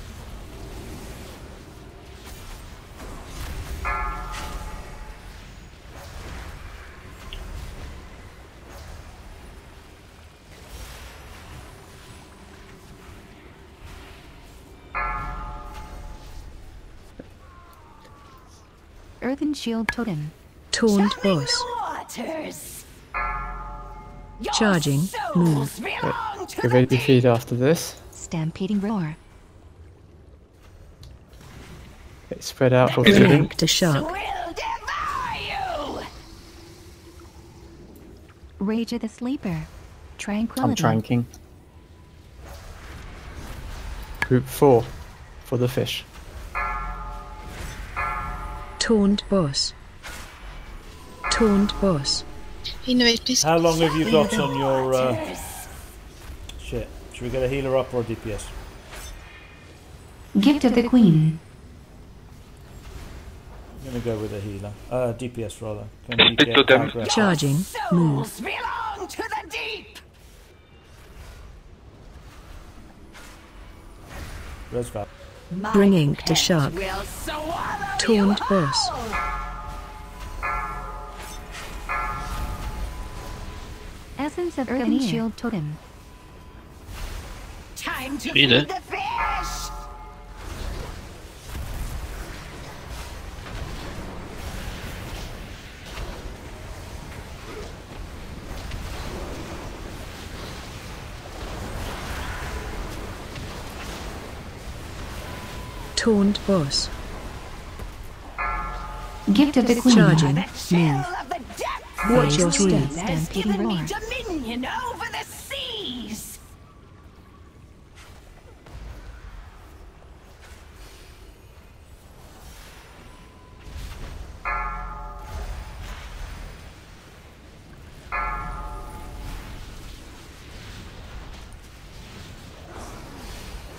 Earthen shield totem. Taunt boss. Waters! Charging. Move. Okay. Get ready to feed after this. Stampeding roar. Okay, spread out for Bringing feeding. to shark. Will devour you! Rage of the Sleeper. Tranquility. I'm tranking. Group 4 for the fish. Taunt boss. Taunt boss. Innovate, please. How long have you got on your shit? Should we get a healer up or a DPS? Gift of the Queen. I'm gonna go with a healer. DPS rather. Can we Split get totem. aggro? Charging. Move. Souls belong to the deep! Resval. Bring ink to shark. Taunt boss. Essence of Earthen Shield Totem. Time to Feed feed it. the fish! Taunt boss. Gift of the Queen. Charging. The chill Move. of the depths Watch your of step. dreams has Stampeding given me roar. dominion over the seas!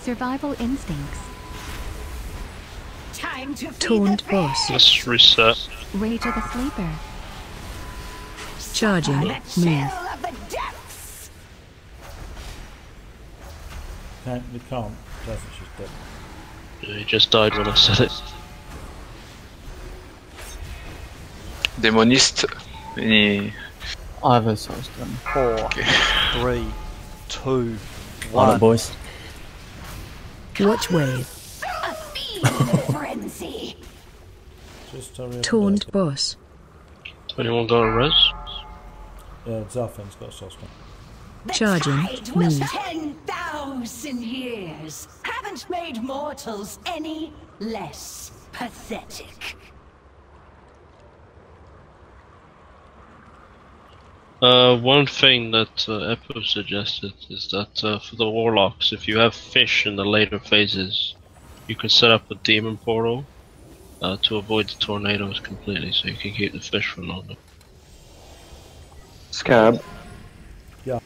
Survival instincts. Time to feed Taunt the boss. Let's reset. Rage of the Sleeper. Charging. The chill Move. of the depths! We can't. Doesn't she's dead. He just died when I said it. Demonist. Any... I have a soul stone. 4, 3, 2, On 1. it, boys. Watch wave. A feeding frenzy! Just hurry up. Taunt boss. Anyone got a res? Zarfan's got a sauce. The Charging. tide was Move. 10,000 years. Haven't made mortals any less pathetic. One thing that Epo suggested is that for the warlocks, if you have fish in the later phases, you can set up a demon portal to avoid the tornadoes completely, so you can keep the fish for longer. Scabb. Yeah.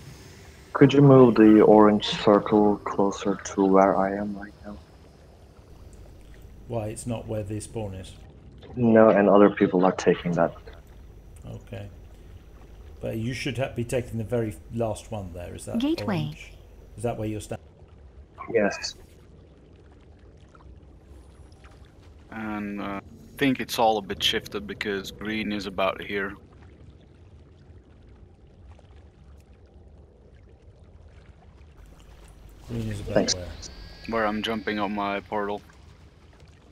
Could you move the orange circle closer to where I am right now? Why? It's not where the spawn is. No, and other people are taking that. Okay. But you should be taking the very last one there. Is that Gateway. orange? Is that where you're standing? Yes. And I think it's all a bit shifted because green is about here. Green is about Thanks. Where I'm jumping on my portal.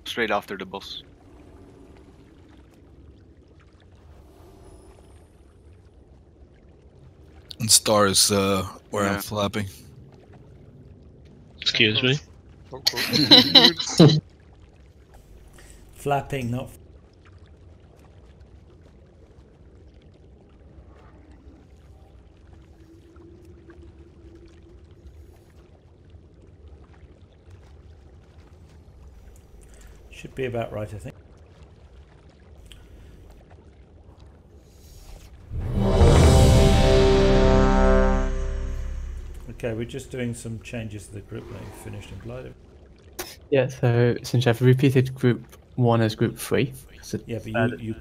Straight after the boss. And star is where Yeah. I'm flapping. Excuse me? Flapping, not. Should be about right, I think. Okay, we're just doing some changes to the group when we finished in Blighter. Yeah, so since I've repeated group 1 as group 3. So Yeah, but you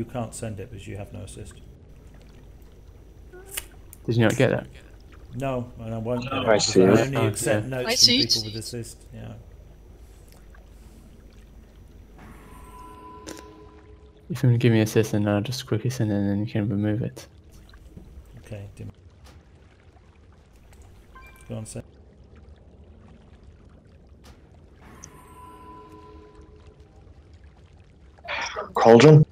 can't send it because you have no assist. did you not get that? No, and I won't get it. I because see I it. only Oh, accept yeah. notes I from see it. people with assist. Yeah. If you want to give me assist, then I'll just quickly send it and then you can remove it. Okay. Go on, send. Cauldron?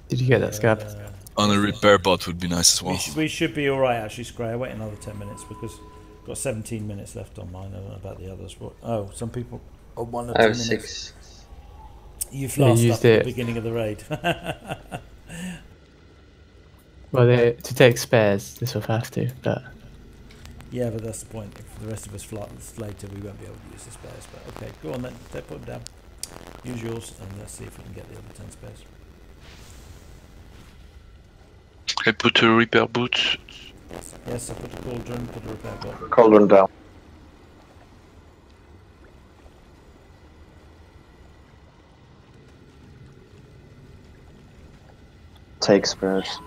Did you get that, Scabb? On a repair bot would be nice as well. We should be alright actually, Scray. I'll wait another 10 minutes because I've got 17 minutes left on mine. I don't know about the others. But, oh, some people. Oh, 1 or 2 I have minutes. 6. You've Yeah, last used up at it. the beginning of the raid. Well, to take spares, this will have to, but Yeah, but that's the point. If the rest of us flat later, we won't be able to use the spares. But okay, go on then. Put them down. Use yours, and let's see if we can get the other 10 spares. I put a repair boot. Yes, I put a cauldron, put a repair bot. Cauldron down. Take spares.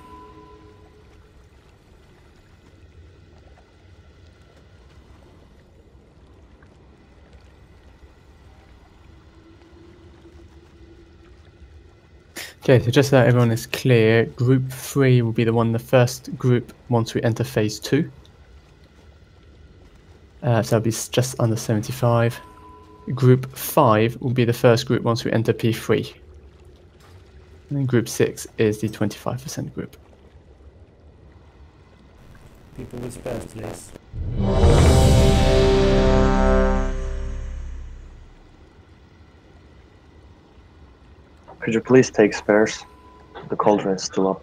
Okay, so just so that everyone is clear, Group 3 will be the first group once we enter Phase 2. So it'll be just under 75. Group 5 will be the first group once we enter P3. And then Group 6 is the 25% group. People with spares, please. Could you please take spares? The cauldron is still up.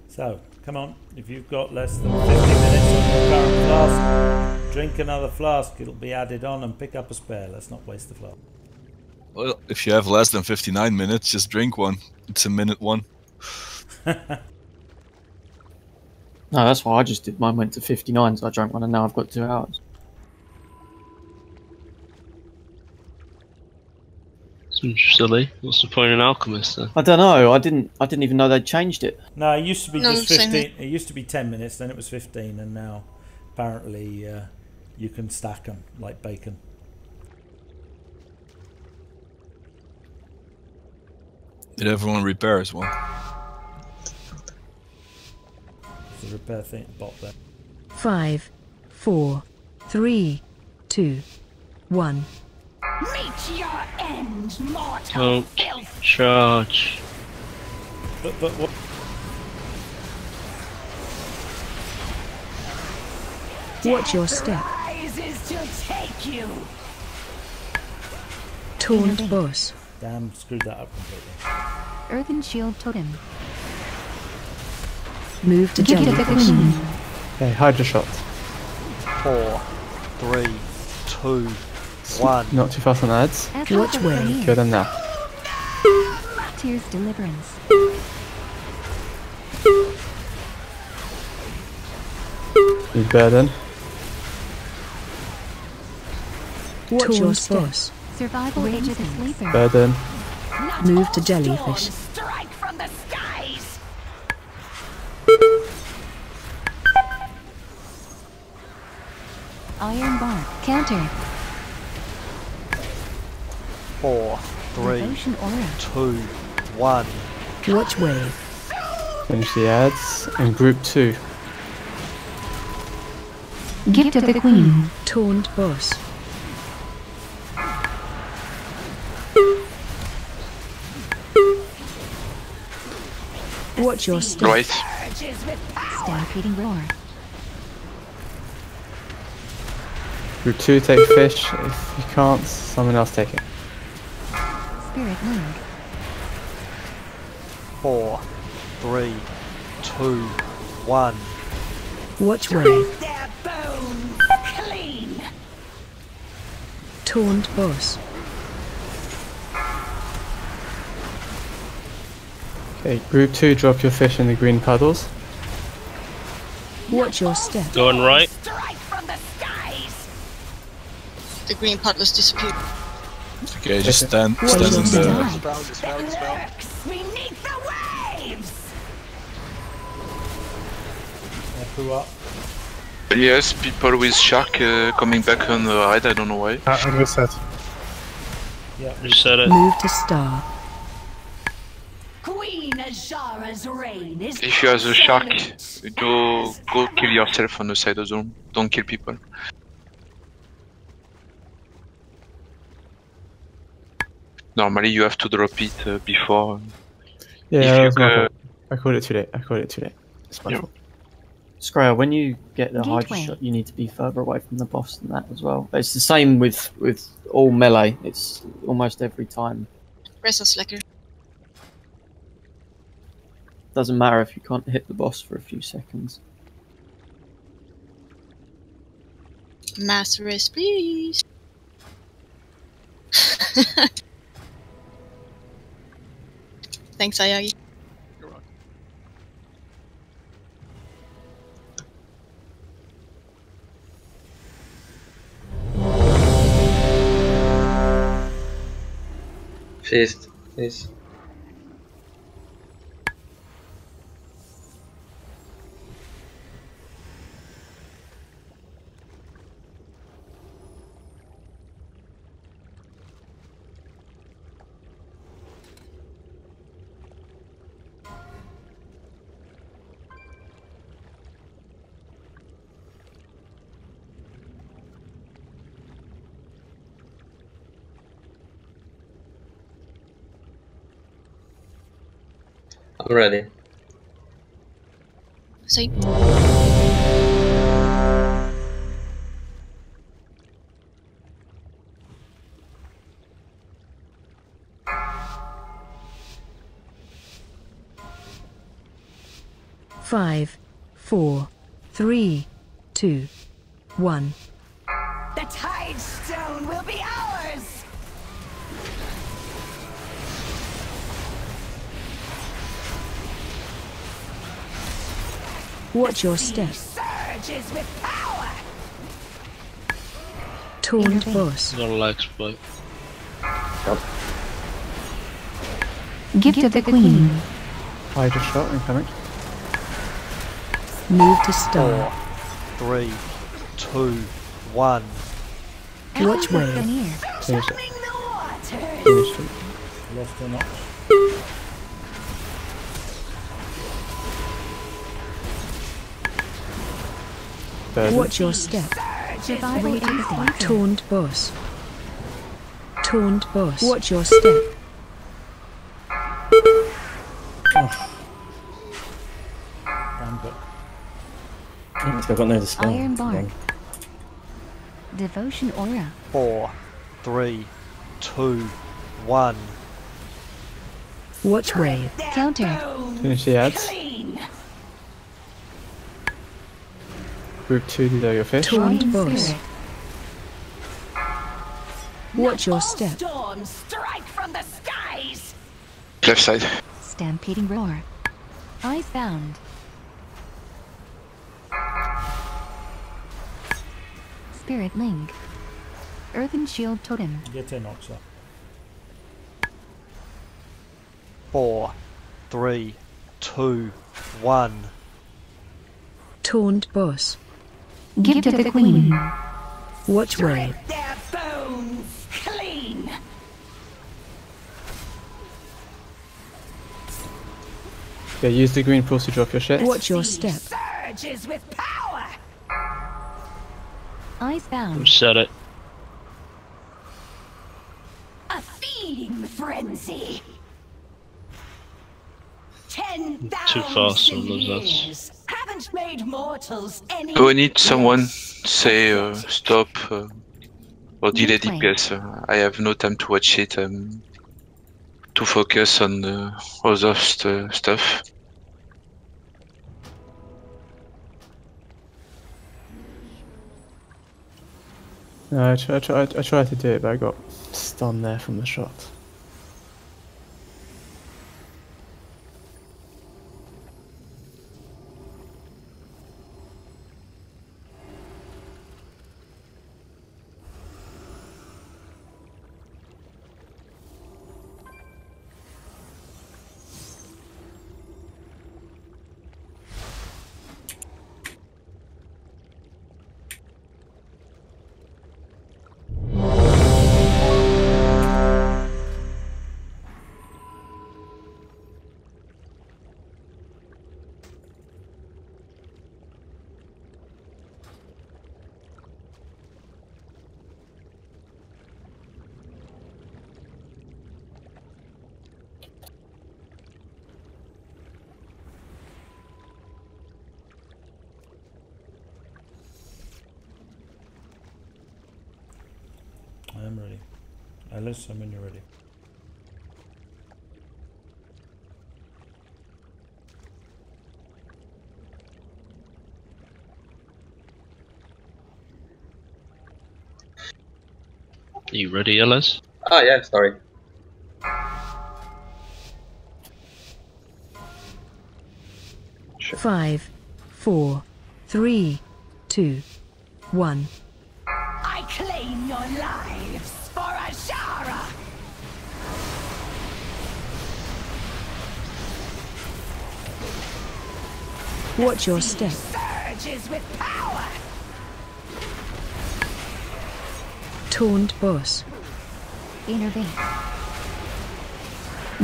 So, come on, if you've got less than 50 minutes on your current flask, drink another flask, it'll be added on, and pick up a spare. Let's not waste the flask. Well, if you have less than 59 minutes, just drink one. It's a minute one. No, that's why I just did. Mine went to 59, so I drank one, and now I've got 2 hours. Seems silly. What's the point in Alchemist then? I don't know. I didn't even know they'd changed it. No, it used to be No, just same 15. It used to be 10 minutes, then it was 15, and now apparently you can stack them like bacon. Did everyone repair as well? There's a repair thing bot there. 5, 4, 3, 2, 1. Meet your end, mortal Don't filth. charge. But what? Watch your step. Rises to take you. Taunt boss. Damn, screwed that up completely. Earthen shield totem. Move to Give it the jellyfish. queen. Okay, Hydra shot. 4, 3, 2, 1. Not too fast on ads. Watch where? Kill them now. Tears deliverance. Need burden. Watch your step. Survival age of the sleeper. Burden. Move to jellyfish. Strike from the skies. Iron bar. Counter. 4, 3, Devotion aura. 2, 1. Watch wave. Finish the ads. And group 2. Gift of the queen. Taunt boss. Watch your step. Right. Stampeding roar. Group 2 take fish. If you can't, someone else take it. Spirit mood. 4, 3, 2, 1. Watch wave. Their bones clean. Taunt boss. Okay, group 2, drop your fish in the green puddles. Watch your step. Going right. Strike from the skies. The green puddles disappeared. Okay, just stand in Watch your the... step. Lurks beneath the waves. Who up? Yes, people with shark coming back on the right, I don't know why. I'm reset. Yeah, Reset it. Move to star. Queen Azara's reign is If you are the shark, absolute. go kill yourself on the side of the room. Don't kill people. Normally you have to drop it before. Yeah, if that you was my fault. I called it too late. It's my fault. Scryer, when you get the Hydra Gateway. shot, you need to be further away from the boss than that as well. But it's the same with all melee. It's almost every time. Rest of slacker. Doesn't matter if you can't hit the boss for a few seconds. Master race, please. Thanks, Ayagi. You're welcome. Fist, please. I'm ready. Same. Five, 4, 3, 2, 1. The Tide Stone will be ours! Watch your step. Surges with power! Taunt boss. No lag spike. Gift of the Queen. Hydra shot incoming. Move to start. 4, 3, 2, 1. Watch wave. Finish it. Lost or not? Watch your step. Taunt boss. Taunt boss. Watch your step. Down book. I've got no dispel. Iron Bark. Devotion Aura. 4, 3, 2, 1. Watch wave. Counter. Finish the ads. Group 2, these are your fish. Taunt boss. Watch your step. Storms strike from the skies! Left side. Stampeding Roar. Icebound. Spirit Link. Earthen Shield Totem. Get in, Oxa. 4, 3, 2, 1. Taunt boss. Gift of the Queen. Watch wave. Their bones clean! Yeah, use the green pulse to drop your shit. Watch your step. Surges with power! Icebound. Set it. A feeding frenzy! 10,000 Too fast on those ads. years haven't made mortals any. Do I need someone say stop or delay Gateway. DPS? I have no time to watch it. To focus on other stuff. No, I tried to do it, but I got stunned there from the shot. Alice, when you're ready. Are you ready, Ellis? Oh yeah, sorry. Five, 4, 3, 2, 1. I claim your lives for Ashara! Watch your step. Surges with power! Taunt boss. Intervene.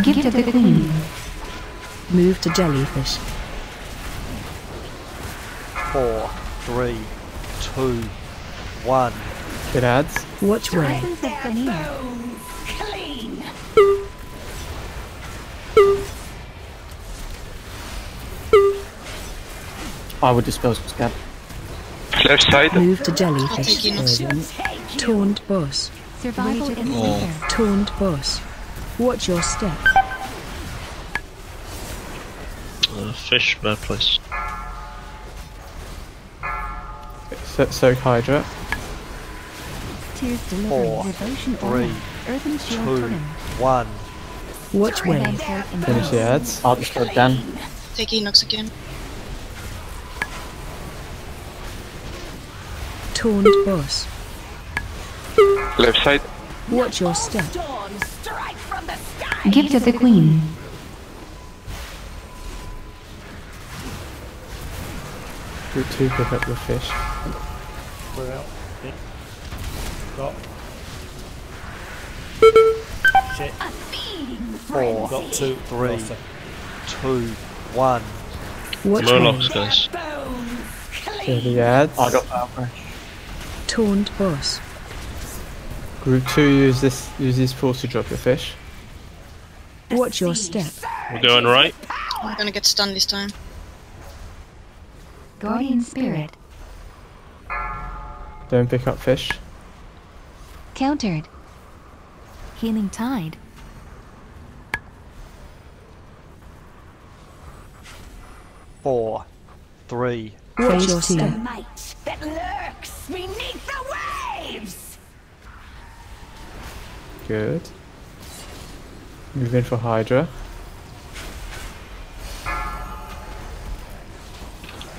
Gift of the Queen. Move to jellyfish. 4, 3, 2, 1. It adds. Watch way. Clean! I would dispel Scabb. Left side. Move to jellyfish. Taunt boss. Survival in the center. Taunt boss. Watch your step. Fish, bad place. Soak Hydra. Tears delivering 4, devotion 3, aura. Earthen shield 2, totem. 1. Watch way. Finish the ads. I'll dispel Dan. Take Enox again. Taunt boss. Left side. Watch your step. Storms strike from the sky! Gift of the Queen. Group 2, pick up the fish. We're out. Hit. Stop. Shit. 4, Got 2. 3, Last 2, 1. Watch Murlocs, way. guys. Here the ads. I got Power Crash. Taunt boss. Group 2, use these pools to drop your fish. Watch your step. We're going right. I'm gonna get stunned this time. Guardian Spirit. Don't pick up fish. Countered. Healing Tide. Four, 3. Watch your The step. might that lurks beneath the waves! Good. Move in for Hydra.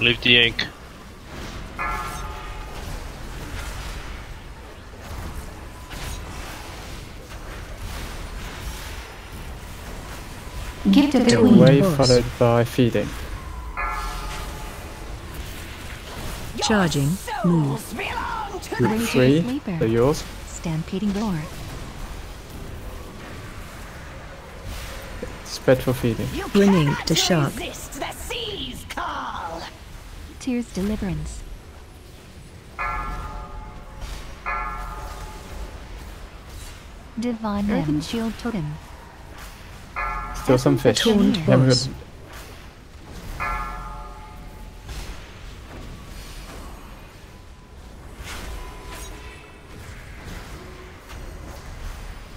Leave the ink. Gift of the Get Queen. wave followed by feeding. Charging. Move. Group Raise 3, your sleeper. they're yours. Stampeding Roar. Spread for feeding. Bringing to shark. Resist the sea's call! Tears Deliverance. Divine Earthen Shield Totem. Still some fish. Taunt Haven't boss. got-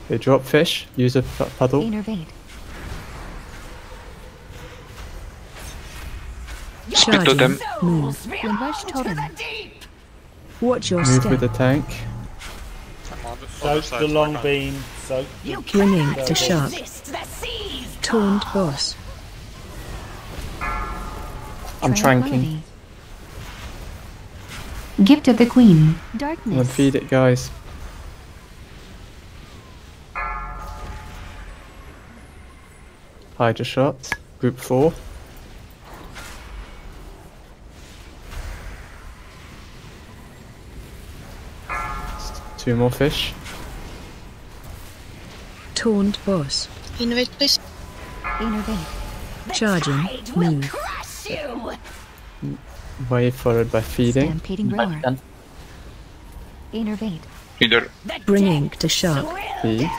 They drop fish, use a puddle. Innervate. Charging. totem. Move. Windrush Totem. Watch your Move with the step. tank. Soak the long beam. Soak the Bringing to double. shark. Taunt boss. I'm tranking. Tranquility. Gift of the Queen. And then Darkness. feed it, guys. Hydra shot. Group 4. Two more fish. Taunt boss. Innovate, please. Innervate. Charging. Move. Crush you! Wave followed by feeding. Stampeding Roar. Innervate. Either. Bringing to shark. Feed.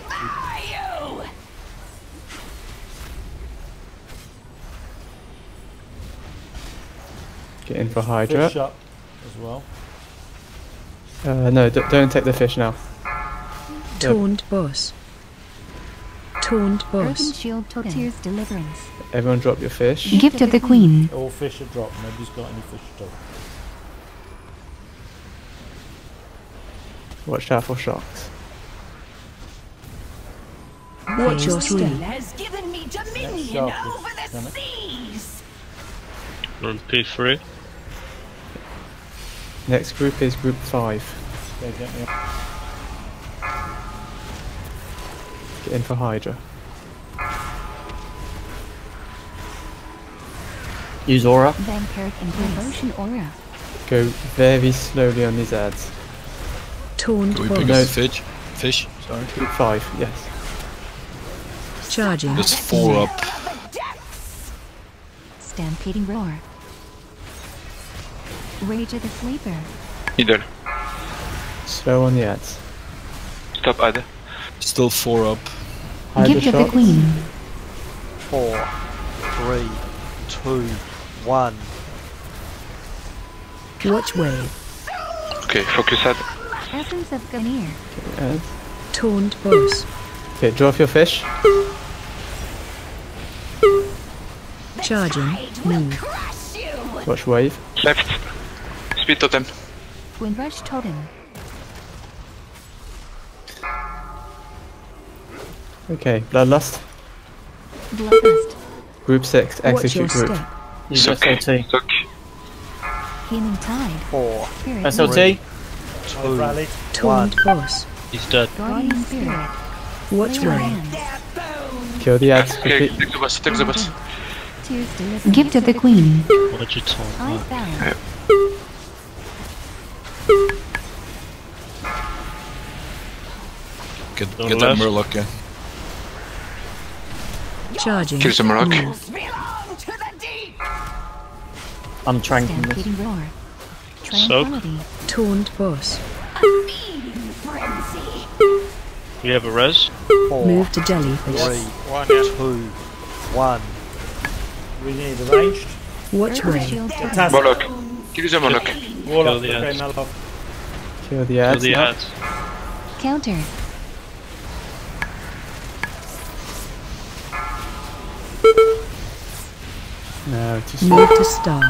Get in for Hydra. Fish up as well. No, don't take the fish now. Taunt boss. Taunt boss. Broken shield totem. Tears deliverance. Everyone drop your fish. Gift of the queen. All fish are dropped. Nobody's got any fish at all. Watch out for sharks. Watch your step. has given me dominion over the seas. We're on P3. Next group is group 5. Okay, get me up. Get in for Hydra. Use aura. Vampiric devotion aura. Go very slowly on these ads. Taunt Can we boss. pick up fish? Fish? Sorry. Group 5, yes. Charging. There's 4 up. Stampeding roar. Rage of the sleeper. Either. Slow on the ads. Stop either. Still 4 up. Hydra Gift of the shots. queen. 4, 3, 2, 1. Watch wave. Okay, focus ad. Essence of Ganir. Ads. Taunt boss. Okay, draw off your fish. Charging. Move. Watch wave. Left. Speed totem. Twin rush totem. Okay, Bloodlust. Bloodlust. Group 6, Watch your execute group. step. Use Suck. SLT. Suck. Healing tide. 4, Spirit. SLT. 2, Rallied. 1. Taunt boss. He's dead. Guardian spirit. Watch Lay on wave. hands. Kill the ads Okay, quickly. take the bus, take the bus. Tears deliverance. Gift of the queen. What did you taunt? Eyes bound. Get Go that left. Murloc, yeah. Charging. Kill the Murloc. Move. Belong to the deep. I'm tranking this. Stampeding roar. Tranquility. Taunt boss. A feeding frenzy. We have a res. 4, Move to jellyfish. 3, One, yeah. 2, 1. We need arranged. Watch Broken wave. shield totem. Fantastic. Murloc. Kill the Murloc. Warlock. the Okay, ads. Malov. Kill the Kill ads. the now. ads. Counter. No, just Move to star.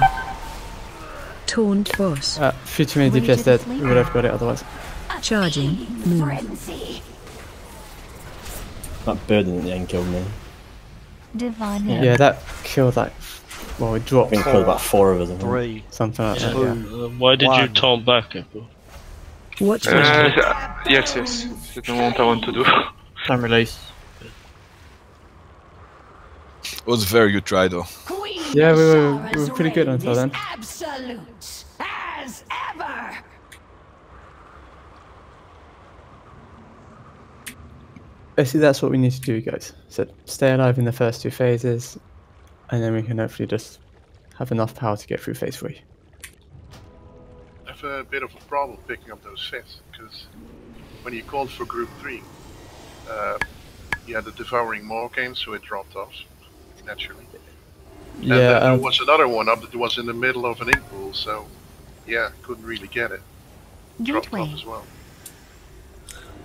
Taunt boss. future main DPS dead. We would have got it otherwise. Charging. Move. Frenzy. That bird in the end killed me. Divine Yeah, hand. that killed that. Well, it I dropped think killed about 4 of us. I think. 3, something like that. 2, Yeah. Why did you 1. taunt back, Apple? Watch wave. Yes, yes. That's the what I want to do. Time release. It was a very good try, though. Queen Yeah, we Shara's were pretty good reign until is then. Absolute as ever. Basically, that's what we need to do, guys. So stay alive in the first 2 phases, and then we can hopefully just have enough power to get through phase 3. I have a bit of a problem picking up those fish, because when you called for group 3, you had the Devouring Maw game, so it dropped off, naturally. And Yeah, then there was another one up that was in the middle of an ink pool, so yeah, couldn't really get it. Dropped off as well.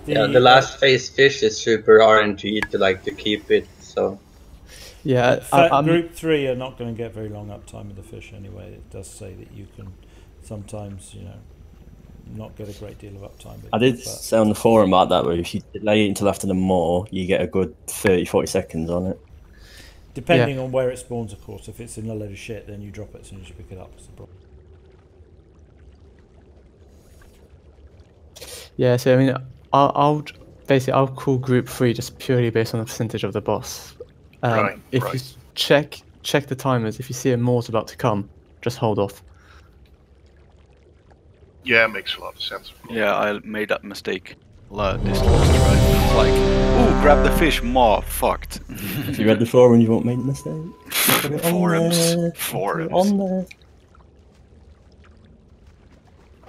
Yeah, the last phase fish is super RNG to keep it, so. Yeah, Group 3 are not going to get very long uptime with the fish anyway. It does say that you can sometimes, not get a great deal of uptime. I did say on the forum about that, where if you delay it until after the maw, you get a good 30-40 seconds on it. Depending on where it spawns, of course. If it's in a load of shit, then you drop it as soon as you pick it up. That's the problem. Yeah, so I mean, I'll call group 3 just purely based on the percentage of the boss. If you check the timers, if you see a Maws about to come, just hold off. Yeah, it makes a lot of sense. Yeah, I made that mistake. This last try. Ooh, grab the fish, maw, fucked. If you read the forum, you won't make a mistake. Forums. On there.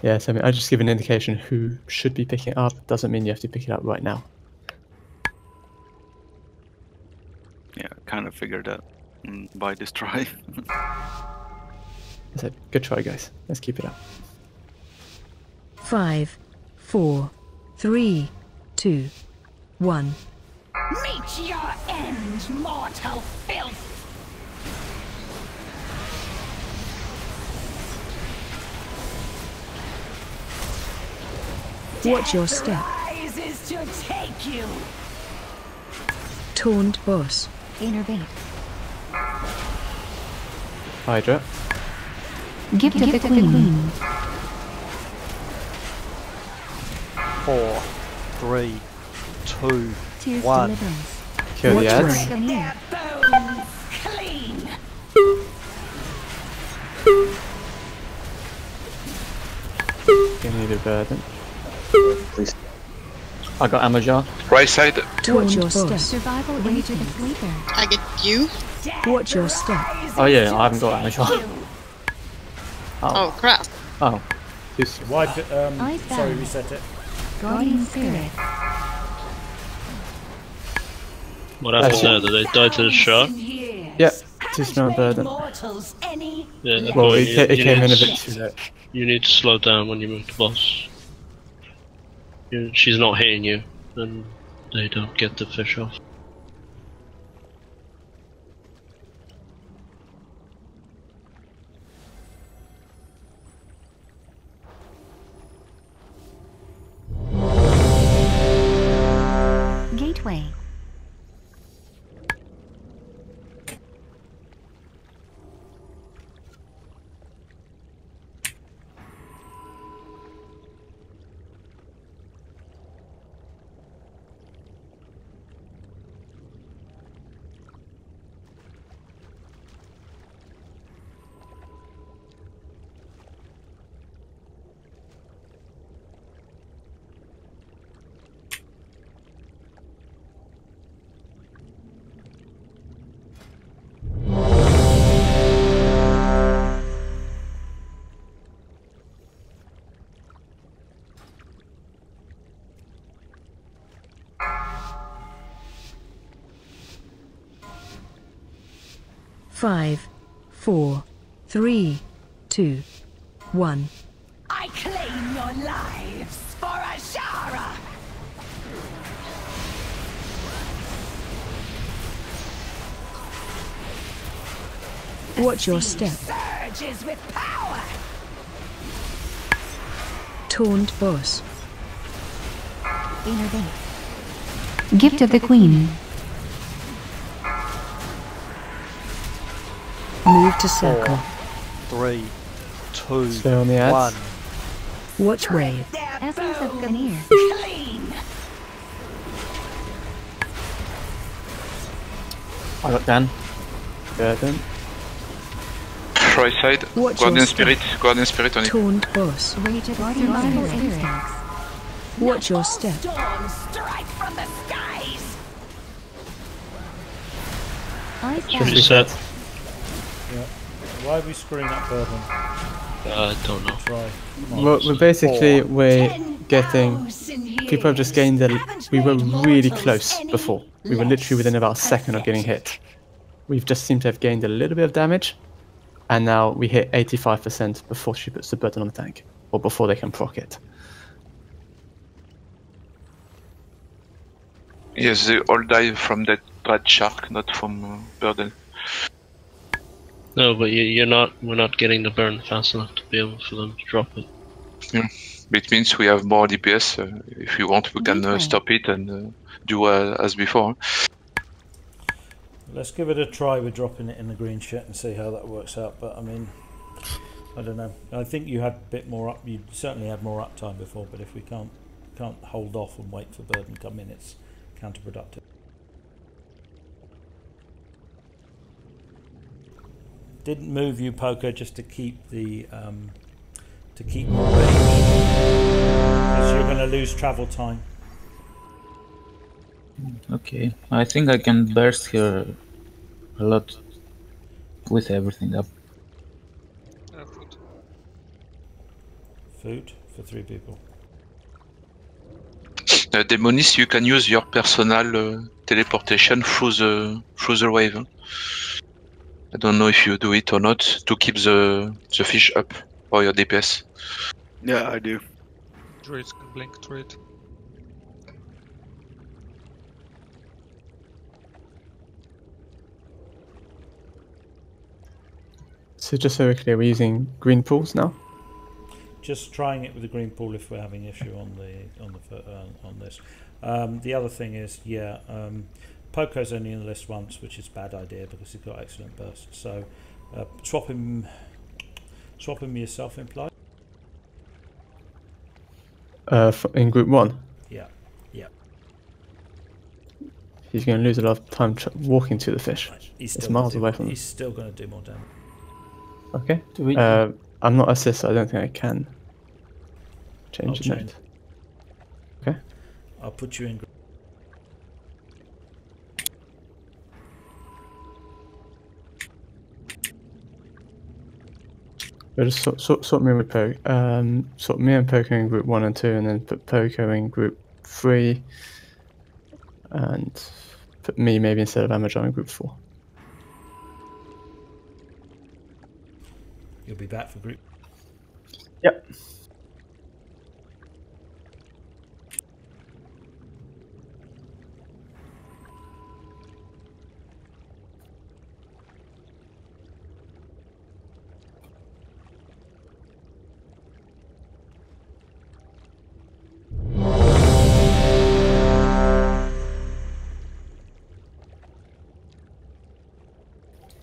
Yeah, so I mean, I just give an indication who should be picking it up. Doesn't mean you have to pick it up right now. Yeah, kind of figured that by this try. So good try, guys. Let's keep it up. 5, 4, 3, 2, 1. Meet your end, mortal filth! Watch your step. Rises to take you. Taunt boss. Innervate. Hydra. Gift of the Queen. 4, 3, 2, Tears 1. deliverance. Kill the ads. Their bones clean. You need a burden. Please. I got ammo jar. Right side. Watch your step. Survival into the sleeper. I get you. Watch your step. Oh yeah, I haven't got ammo jar. Oh crap. Oh. Wipe it, Ice sorry, bound. reset it. Guardian spirit. What happened there? Did they die to the shot? Yep, 2-strand burden. Mortals any Yeah, Well, but it came in a need bit to- too late. You need to slow down when you move the boss. She's not hitting you, then they don't get the fish off. Gateway. Five, 4, 3, 2, 1. I claim your lives for Ashara! Watch your step. Surges with power! Taunt boss. Innervate. Gift of the Queen. Move to circle. 3, 2, Stay on the ads. 1. Watch wave. Essence of Gamir. Clean! I got Dan. Burden. Right side. Watch Guardian your Spirit. step. Guardian Spirit on it. Taunt boss. Rage of survival instincts. Watch your step. Storms strike from the skies! Ice Should bound. be set. Yeah. Why are we screwing up Bourbon? I don't know. Try. We're basically getting. People have just gained a. We were really close before. We were literally within about a second of getting hit. We've just seemed to have gained a little bit of damage, and now we hit 85% before she puts the burden on the tank, or before they can proc it. Yes, they all die from that red shark, not from burden. No, but you're not. We're not getting the burn fast enough to be able for them to drop it. Yeah. It means we have more DPS. If you want, we can stop it and do as before. Let's give it a try with dropping it in the green shit and see how that works out. But I mean, I don't know. I think you had a bit more up. You certainly had more uptime before. But if we can't hold off and wait for burden to come in, it's counterproductive. Didn't move you, Poker, just to keep the more range, because you're going to lose travel time. Okay, I think I can burst here a lot with everything up. Food for 3 people. Demonis, you can use your personal teleportation through the wave. I don't know if you do it or not to keep the fish up for your DPS. Yeah, I do. Druids can blink through it. So just so we're clear, we're using green pools now. Just trying it with the green pool if we're having issue on this. The other thing is, Poco's only in the list once, which is a bad idea because he's got excellent burst. So swap him yourself implied. In group 1. Yeah. He's going to lose a lot of time walking to the fish. It's miles away from him. He's still going to do more damage. Okay. Do we? I'm not assist, so I don't think I can change the note. Okay. I'll put you in. We'll just sort me with Poco. Sort me and Poco in group 1 and 2, and then put Poco in group 3, and put me maybe instead of Amajan in group 4. You'll be back for group. Yep.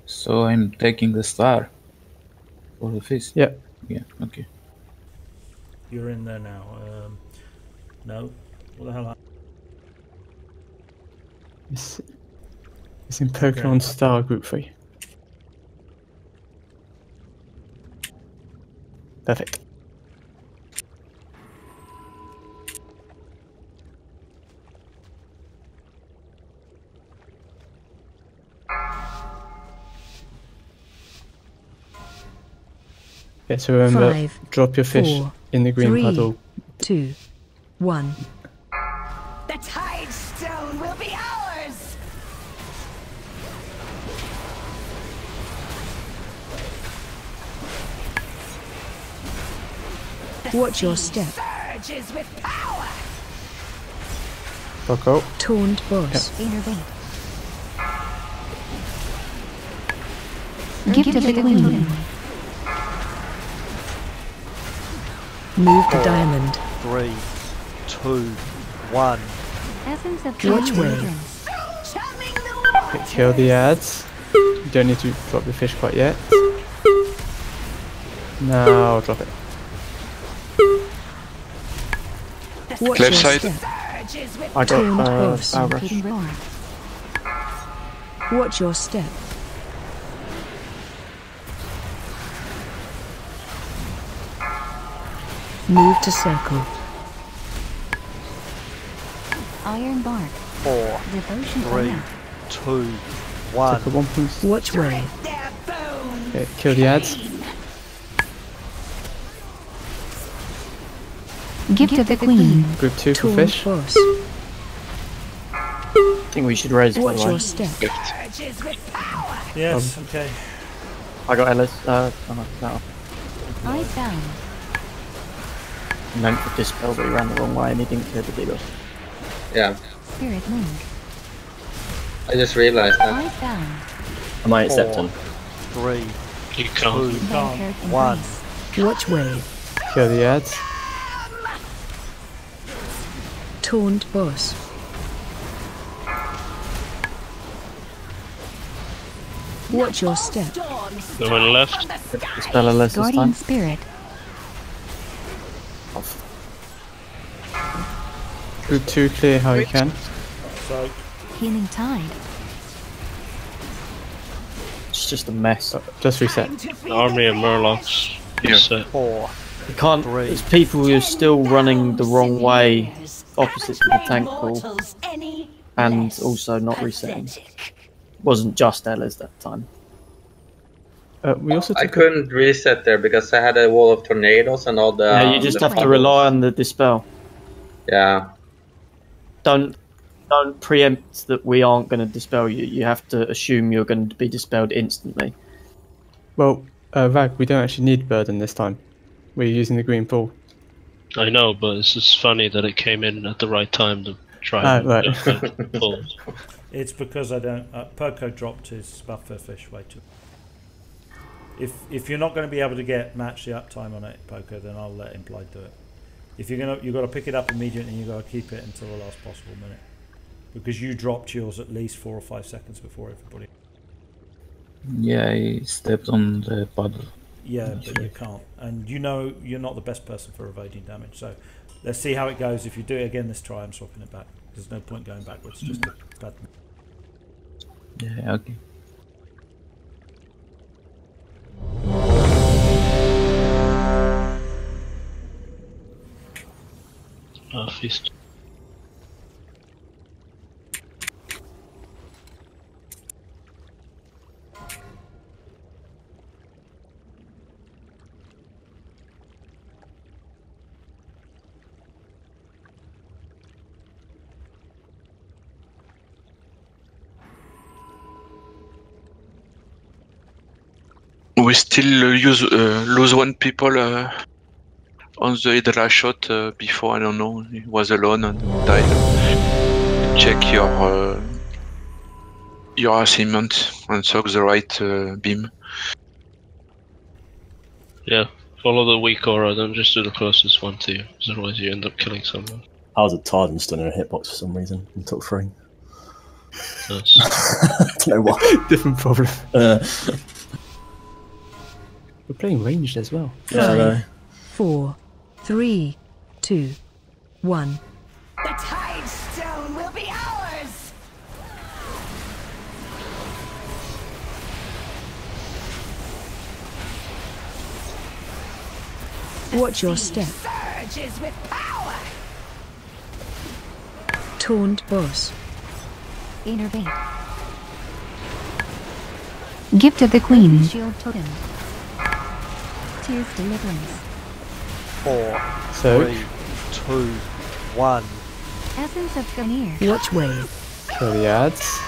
So I'm taking the star for the fish. Yeah. Yeah. Okay. You're in there now. No. What the hell? It's in Pokemon Star Group 3. Perfect. Okay, so remember, 5, drop your fish 4, in the green 3, puddle. 2, 1. The Tide Stone will be ours! Watch your step. Surges with power! Poco. Taunt boss. Intervene. Gift of the Queen. Move to diamond. 3, 2, 1. Essence of Watch Queen wave. Fragrance. Okay, kill the ads. You don't need to drop the fish quite yet. Now drop it. Watch Left your side. step. I Taunt got boss. Bow Rush. Hidden roar. Watch your step. Move to circle. Iron Bark. 4, Devotion 3, Fire. 2, 1. Take a 1 point. Watch wave. Okay, kill the ads. Gift of the Queen. Group 2 for Taunt fish. boss. I think we should raise, by Watch the way. your step. Yes. Okay. I got Ellis. No. Icebound. Meant for dispel, but he ran the wrong way and he didn't clear the debuff. Yeah, Spirit Link. I just realized that. Icebound. I might accept him. 3, You can't. 2, Vampiric 1. Embrace. Watch wave. Kill the ads. Taunt boss. Watch your step. The one left. Dispel Ellis this Guardian time. Spirit. Group 2 clear how you can. So Healing Tide. It's just a mess. Just reset. Army of Murlocs. Here. Set. 4. You can't. There's people who are still running the wrong way, opposite to the tank pool, and also not resetting. Wasn't just Ellis that time. We also I took couldn't reset there because I had a wall of tornadoes and all the. Yeah, you just the have to bubbles. rely on the dispel. Yeah. Don't preempt that we aren't going to dispel you. You have to assume you're going to be dispelled instantly. Well, Rag, we don't actually need burden this time. We're using the green pool. I know, but it's just funny that it came in at the right time to try and right. pull it. it's because I don't. Poco dropped his buffer fish way too. If you're not going to be able to match the uptime on it, Poker, then I'll let Implied do it. If you're gonna, you've got to pick it up immediately, and you've got to keep it until the last possible minute, because you dropped yours at least 4 or 5 seconds before everybody. Yeah, I stepped on the paddle. Yeah, but you can't, and you know you're not the best person for evading damage. So let's see how it goes. If you do it again this try, I'm swapping it back. There's no point going backwards. Just a bad. Yeah, okay. Feast. We still lose one people on the Hydra shot before. I don't know. He was alone and died. Check your assignment and sock the right beam. Yeah, follow the weak aura, don't just do the closest one to you, otherwise you end up killing someone. I was a Tard and stood in a hitbox for some reason and took 3. Nice. I don't know why. Different problem. We're playing ranged as well. Yeah, 4, 3, 2, 1. The Tide Stone will be ours! Watch your step. Surges with power! Taunt boss. Innervate. Gift of the Queen. Shield totem. Tears deliverance. 4, So 3, 2, 1. Essence of Ganir. Watch wave. kill the ads.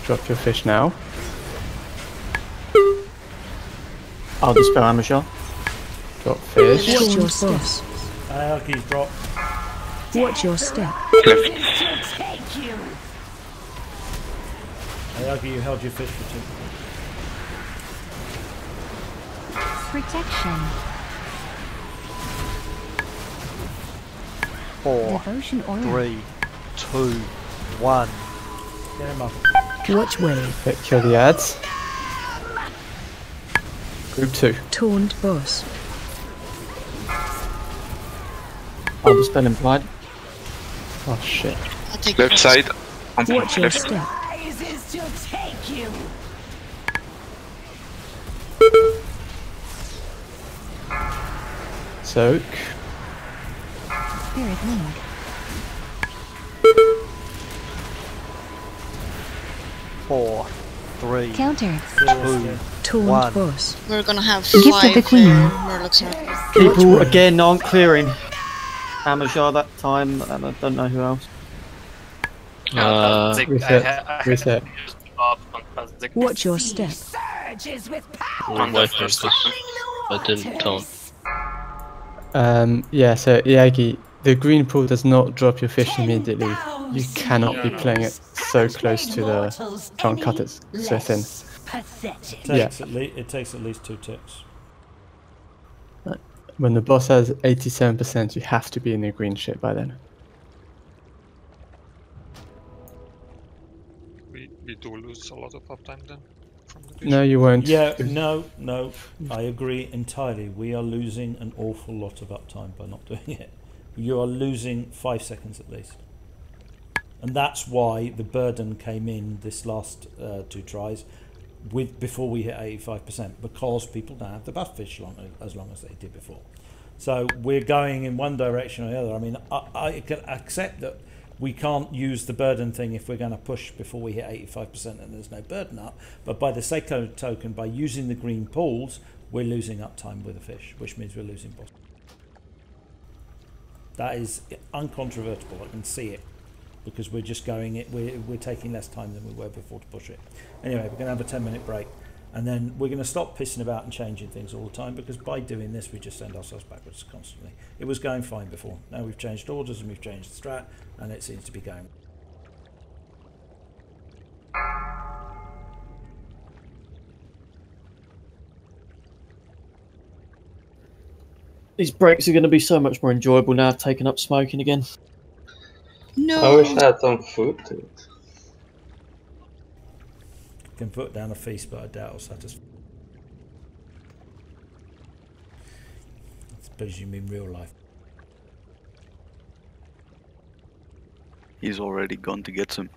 Drop your fish now. I'll dispel Amashar. Drop fish. Watch your step. Hierarchy's drop. Watch your step. Hierarchy, you held your fish for 2. Protection. 4, Devotion aura. 3, 2, 1. Get him up. Watch wave. Okay, kill the ads. Group 2. Taunt boss. I'll dispel Implied. Oh shit. I'll take Left side. Watch your Left. step. Rises to take you! Soak. Spirit link. Four, 3, Counter. 2, Taunt 1. boss. We're gonna have Gift of 5 the Queen. Murlocs now. People again aren't clearing. Amashar that time, and I don't know who else. Reset. Reset. Watch your step. Surges with power! We're waiting because I didn't taunt. Yeah, so Yagi, the green pool does not drop your fish immediately. You cannot be playing it so close to the trunk cutters, so thin. It takes at least 2 ticks. When the boss has 87%, you have to be in the green ship by then. We do lose a lot of uptime then from the fish. No, you won't. Yeah, no, I agree entirely. We are losing an awful lot of uptime by not doing it. You are losing 5 seconds at least. And that's why the burden came in this last 2 tries before we hit 85%, because people don't have the buff fish as long as they did before. So we're going in one direction or the other. I mean, I can accept that we can't use the burden thing if we're going to push before we hit 85% and there's no burden up, but by the Seiko token, by using the green pools, we're losing uptime with the fish, which means we're losing boss. That is uncontrovertible. I can see it, because we're just going it. We're taking less time than we were before to push it. Anyway, we're going to have a 10-minute break, and then we're going to stop pissing about and changing things all the time, because by doing this we just send ourselves backwards constantly. It was going fine before. Now we've changed orders and we've changed the strat, and it seems to be going. These breaks are going to be so much more enjoyable now I've taken up smoking again. No. I wish I had some food to eat. Can put down a feast, but I doubt it'll satisfy. I suppose you mean real life. He's already gone to get some.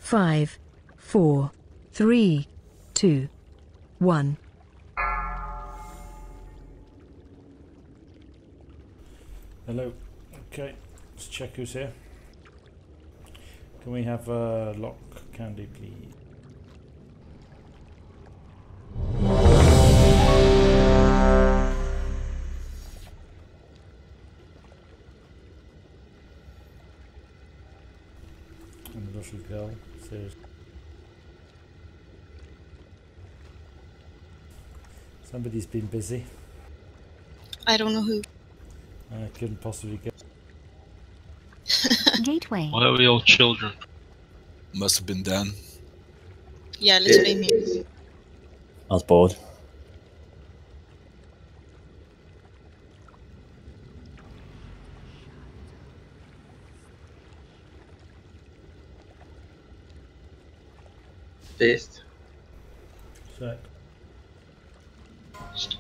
5, 4, 3, 2, 1. Hello. Okay, let's check who's here. Can we have a lock candy, please? And the little girl says, somebody's been busy. I don't know who. I couldn't possibly get. Gateway. Why are we all children? Must have been Dan. Yeah, let's blame him. I was bored. Paste. Set.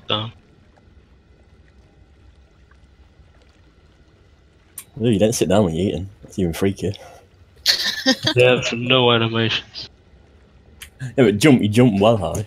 Down. Ooh, you don't sit down when you're eating. That's even freakier. Yeah, for no animations. Yeah, but you jump well high.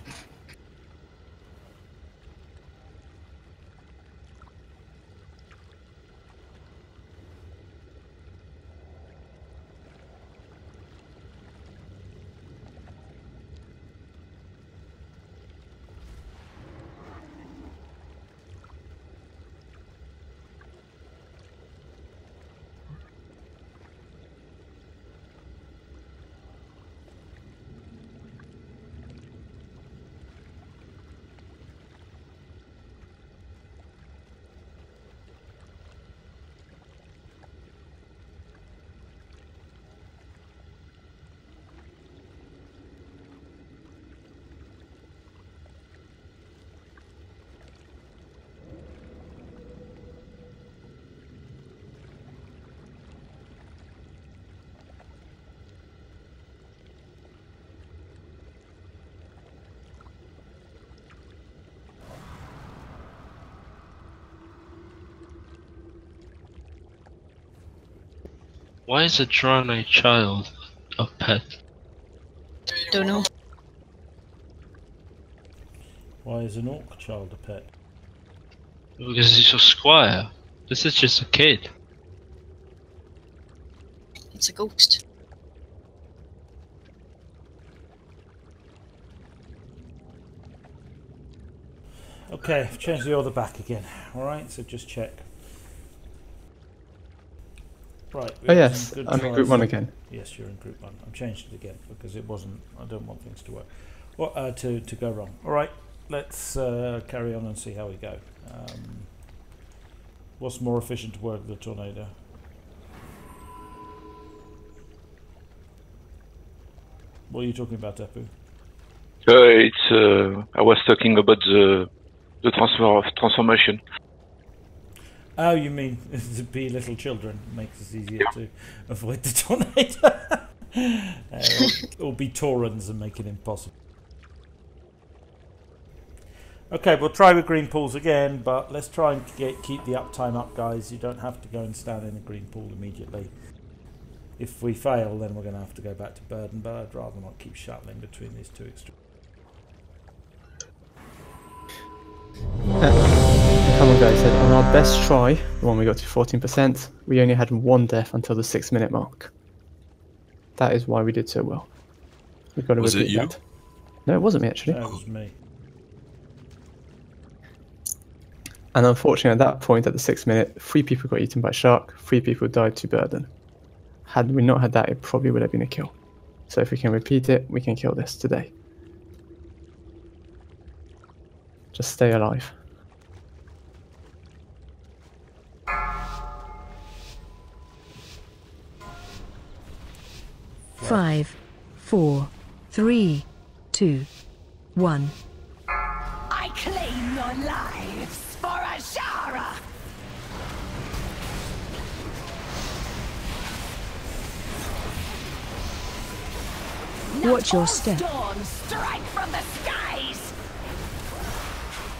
Why is a Draenei child a pet? Don't know. Why is an orc child a pet? Because he's a squire. This is just a kid. It's a ghost. Okay, I've changed the order back again. Alright, so just check. Right. Oh yes, I'm in group 1 again. Yes, you're in group 1. I've changed it again because it wasn't. I don't want things to work. Well, to go wrong. All right, let's carry on and see how we go. What's more efficient to work the tornado? What are you talking about, Tapu? I was talking about the transformation. Oh, you mean to be little children makes it easier to avoid the tornado, or be Taurans and make it impossible. Okay, we'll try with green pools again, but let's try and keep the uptime up, guys. You don't have to go and stand in a green pool immediately. If we fail, then we're going to have to go back to burden, but I'd rather not keep shuttling between these two extremes. Come on guys, on our best try, the one we got to 14%, we only had 1 death until the 6-minute mark. That is why we did so well. We've got to Was it repeat you? that. No, it wasn't me actually. That was me. And unfortunately at that point, at the 6-minute, 3 people got eaten by shark, 3 people died to burden. Had we not had that, it probably would have been a kill. So if we can repeat it, we can kill this today. Just stay alive. Five, 4, 3, 2, 1. I claim your lives for Ashara! Watch your step. Storms strike from the skies!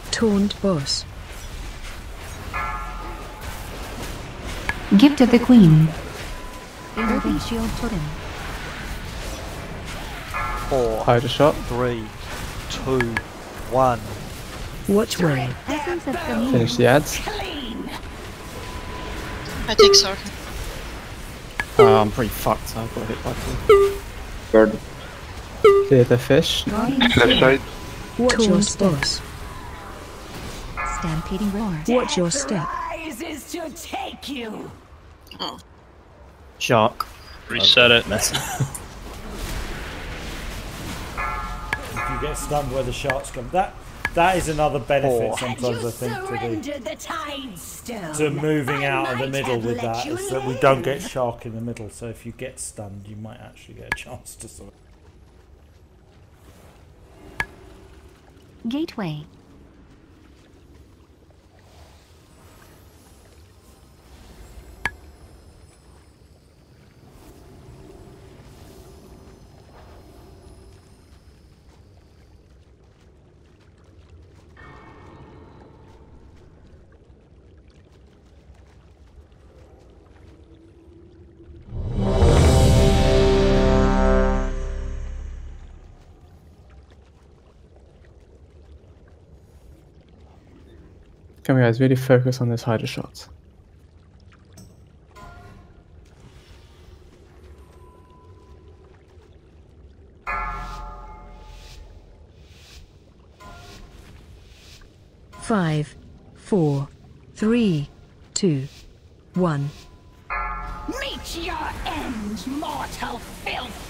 Taunt boss. Gift of the Queen. Earthy Shield Totem. 4, Hydra shot. 3, 2, 1. Watch way. Essence of the Finish the ads. I take Sarkin. I'm pretty fucked, so I've got hit by 2. Bird. Clear the fish. Left side. Watch your step. Stampeding roar. Watch your step. Rises to take you. Oh. Shark. Reset it. If you get stunned where the sharks come, that is another benefit sometimes, I think, to moving out of the middle with that, is that we don't get shark in the middle. So if you get stunned, you might actually get a chance to sort of... Gateway. Come on, guys, really focus on this Hydra shot. Five, 4, 3, 2, 1. Meet your end, mortal filth.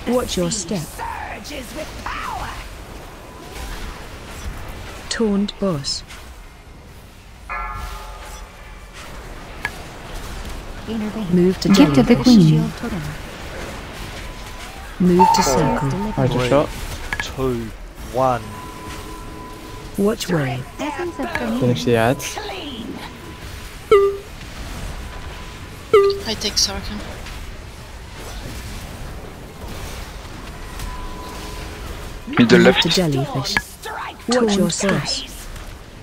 Watch your step. Surges with power. Taunt boss. Move to Gift of the jellyfish. Queen. Move to 4, circle. Hydra 3, shot. 2, 1. Watch way. Essence of the Finish the ads. I take Sarkin. Middle Move left. to jellyfish. Watch your step.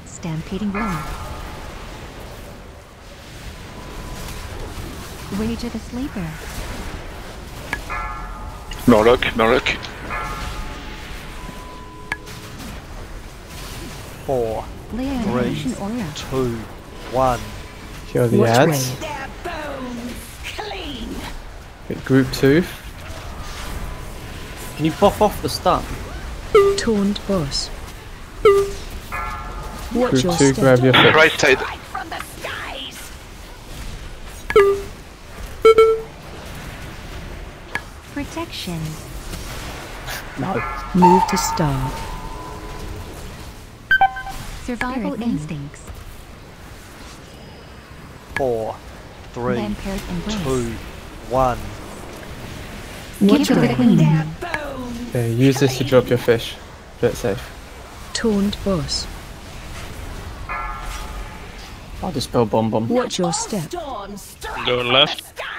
Stampeding roar. Rage of the Sleeper. Murloc, Murloc. 4, Layer 3, Evolution Aura. 2, 1. Kill the Watch ads. way. Their bones clean. Hit group 2. Can you buff off the stun? Taunt boss. Watch Group your 2, step. grab your fish. Right side. From the skies. Protection. No. Move to star. Survival instincts. 4, 3, Vampiric embrace. 2, 1. Watch Gift of the way. Queen. Okay, use this to drop your fish. Play it safe. Taunt boss. I'll dispel bomb bomb. Watch your step. Storm strike Going from left. the skies.